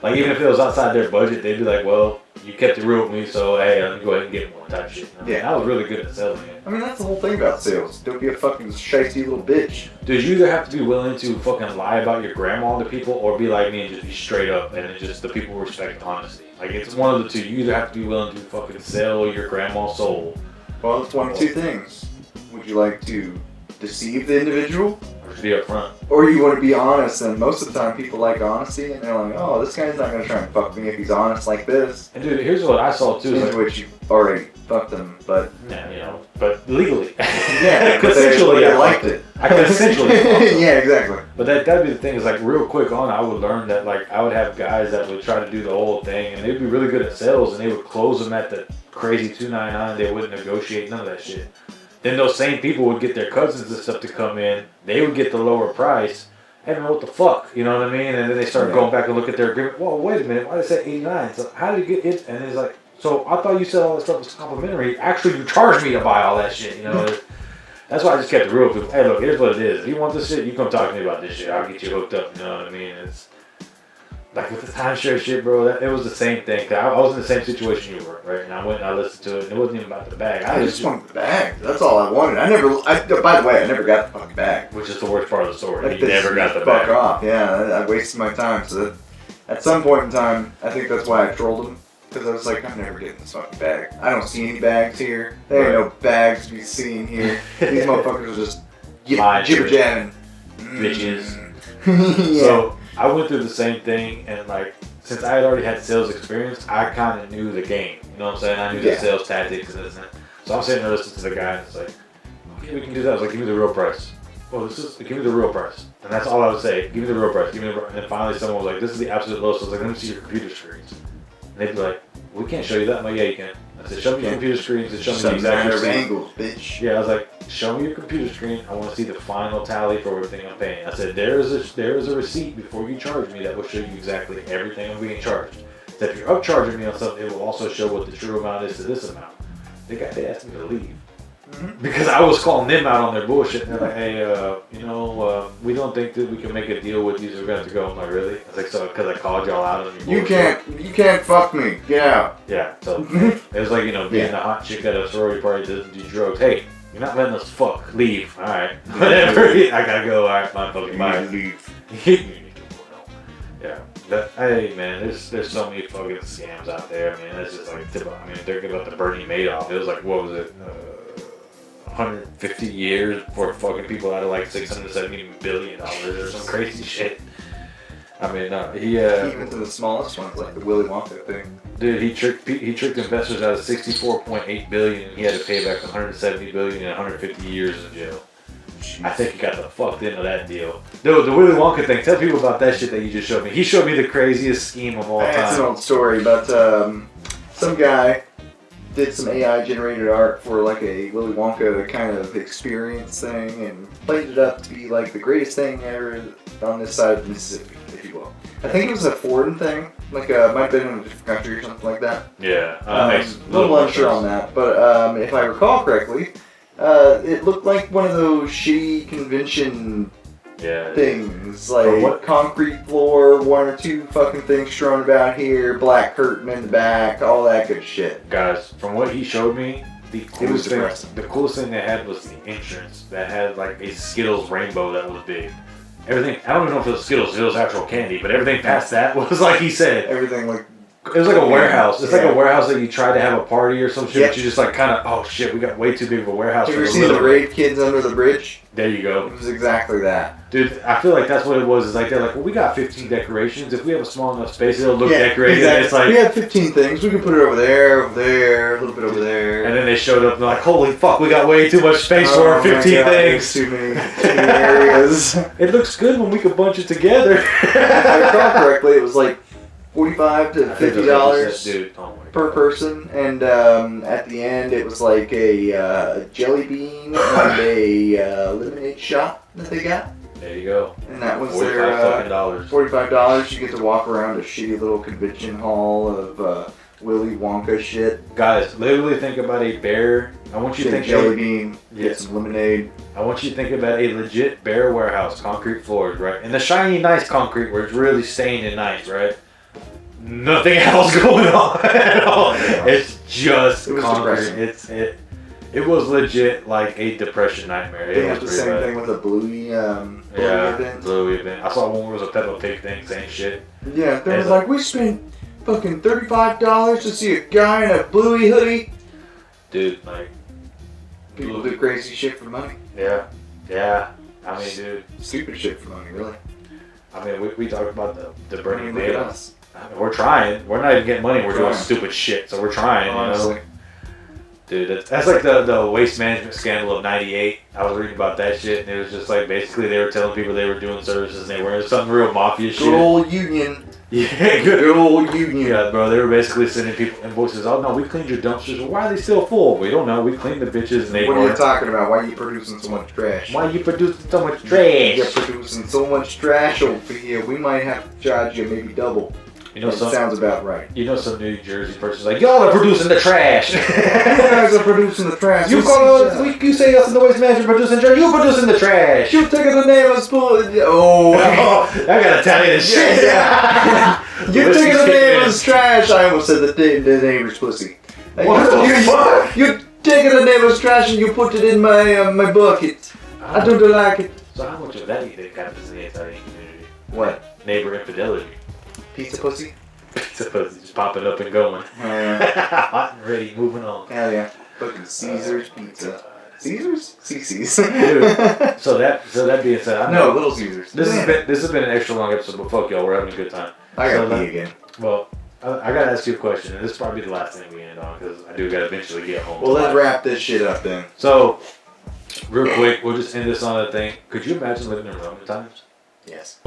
Like, even if it was outside their budget, they'd be like, well, you kept it real with me, so hey, let me go ahead and get one type shit. I was really good at selling it. I mean, that's the whole thing about sales. Don't be a fucking shitey little bitch. Dude, you either have to be willing to fucking lie about your grandma to people, or be like me and just be straight up, and it just the people respect honesty. Like, it's one of the two. You either have to be willing to fucking sell your grandma's soul. Well, it's one of two things. Would you like to deceive the individual? Or just be upfront. Or you want to be honest, and most of the time people like honesty, and they're like, oh, this guy's not going to try and fuck me if he's honest like this. And dude, here's what I saw too. In which you already fucked them, but... Yeah, you know, but legally. Yeah, consensually, I liked it. I consensually. Yeah, exactly. But that'd be the thing, is like real quick on, I would learn that like I would have guys that would try to do the whole thing, and they'd be really good at sales, and they would close them at the crazy $299. They wouldn't negotiate none of that shit. Then those same people would get their cousins and stuff to come in. They would get the lower price. Hey man, what the fuck? You know what I mean? And then they start going back and look at their agreement. Well, wait a minute. Why did they say 89? So how did you get it? And it's like, so I thought you said all that stuff was complimentary. Actually, you charged me to buy all that shit. You know, that's why I just kept it real with people. Hey, look, here's what it is. If you want this shit, you come talk to me about this shit. I'll get you hooked up. You know what I mean? It's like with the timeshare shit, bro. It was the same thing. I was in the same situation you were, right? And I went and I listened to it, and it wasn't even about the bag. I just wanted the bag. That's all I wanted. By the way, I never got the fucking bag. Which is the worst part of the story. Like, you never got the bag. Fuck off. Yeah, I wasted my time. So at some point in time, I think that's why I trolled him. Because I was like, I'm never getting this fucking bag. I don't see any bags here. There ain't no bags to be seen here. These motherfuckers are just jibber-jabbing. Bitches. Yeah. So I went through the same thing, and like, since I had already had sales experience, I kind of knew the game. You know what I'm saying? I knew the sales tactics and this and that. So I'm sitting there listening to the guy, and it's like, okay, we can do that. I was like, give me the real price. Well, give me the real price. And that's all I would say. Give me the real price. Give me the real. And then finally someone was like, this is the absolute lowest. So I was like, let me see your computer screens. And they'd be like, we can't show you that. I'm like, yeah, you can. I said, show me your computer screens and show me the exact angles, bitch. Yeah, I was like, show me your computer screen. I want to see the final tally for everything I'm paying. I said, there is a receipt before you charge me that will show you exactly everything I'm being charged. So if you're upcharging me on something, it will also show what the true amount is to this amount. They asked me to leave. Because I was calling them out on their bullshit. And they're like, hey, we don't think that we can make a deal with you, so we're going to have to go. I'm like, really? I was like, so, because I called y'all out on your bullshit. You can't fuck me. Get out. Yeah, so it was like, being a hot chick at a sorority party that doesn't do drugs. Hey, you're not letting us fuck. Leave. All right. Whatever. I got to go. All right, fine, fucking bye. Leave. Yeah. Hey, man, there's so many fucking scams out there. I mean, that's just like, they're about the Bernie Madoff. It was like, what was it? 150 years before fucking people out of like $670 billion or some crazy shit. I mean, even to the smallest ones, like the Willy Wonka thing. Dude, he tricked investors out of 64.8 billion, and he had to pay back 170 billion and 150 years in jail. Jeez. I think he got the fucked into that deal. Dude, the Willy Wonka thing. Tell people about that shit that you just showed me. He showed me the craziest scheme of all time. It's an old story, but some guy did some AI generated art for like a Willy Wonka kind of experience thing and played it up to be like the greatest thing ever on this side of Mississippi, if you will. I think it was a foreign thing, like might have been in a different country or something like that. Yeah, a little unsure on that, but if I recall correctly, it looked like one of those shitty convention things, like concrete floor, one or two fucking things strewn about here, black curtain in the back, all that good shit. Guys, from what he showed me, the coolest thing they had was the entrance that had like a Skittles rainbow that was big. Everything, I don't even know if it was Skittles, it was actual candy, but everything past that was like he said. Everything like... It was like a warehouse. It's like a warehouse that you try to have a party or some shit, but you just like kind of, oh shit, we got way too big of a warehouse. Have you ever seen the Raid Kids Under the Bridge? There you go. It was exactly that. Dude, I feel like that's what it was. Is like they're like, well, we got 15 decorations. If we have a small enough space, it'll look decorated. Exactly. It's like we have 15 things. We can put it over there, a little bit over there. And then they showed up and they're like, holy fuck, we got way too much space for our 15 things. Too many areas. It looks good when we could bunch it together. If I recall correctly, it was like $45 to $50 per person, and at the end it was like a jelly bean and a lemonade shot that they got. There you go. And that was $45. You get to walk around a shitty little convention hall of Willy Wonka shit. Guys, literally think about a bear. I want you to think jelly bean, get some lemonade. I want you to think about a legit bear warehouse, concrete floors, right? And the shiny, nice concrete where it's really stained and nice, right? Nothing else going on at all. It's just concrete. It was legit like a depression nightmare. They have the same thing with a Bluey event. Bluey event. I saw one where it was a Peppa Pig thing, same shit. Yeah, they was like, we spent fucking $35 to see a guy in a Bluey hoodie. Dude, like people do crazy shit for money. Yeah. I mean, dude, stupid shit for money, really. I mean, we talked about the Bernie Look at us. We're trying. We're not even getting money. We're doing stupid shit. So we're trying. Honestly. You know? Dude, that's like the waste management scandal of '98. I was reading about that shit, and it was just like basically they were telling people they were doing services, and they were some real mafia shit. Good old union. Yeah, good old union. Yeah, bro. They were basically sending people invoices. Oh no, we cleaned your dumpsters. Well, why are they still full? We don't know. We cleaned the bitches, and they. What are you talking about? Why are you producing so much trash? Why are you producing so much trash? You're producing so much trash over here. We might have to charge you maybe double. You know, sounds about right. You know, some New Jersey person's like, y'all are producing the trash. You guys are producing the trash. You say us in the waste management producing trash. You producing the trash. You taking the name of spoon. Oh, I gotta tell you this shit. Yeah. You taking the name of trash. I almost said the neighbor's pussy. What the fuck? You taking the neighbor's trash and you put it in my bucket. I don't like it. So how much of that do you think happens in the Italian community? What? Neighbor infidelity. Pizza pussy? Pizza pussy, just popping up and going. Hot and ready, moving on. Hell yeah. Fucking Caesar's pizza. Caesar's? CC's. Dude, so that being said, no, Little Caesar's. This has been an extra long episode, but fuck y'all, we're having a good time. I gotta pee again. Well, I gotta ask you a question, and this is probably the last thing we end on, because I do gotta eventually get home. Well, let's wrap this shit up then. So, real quick, we'll just end this on a thing. Could you imagine living in Roman times? Yes.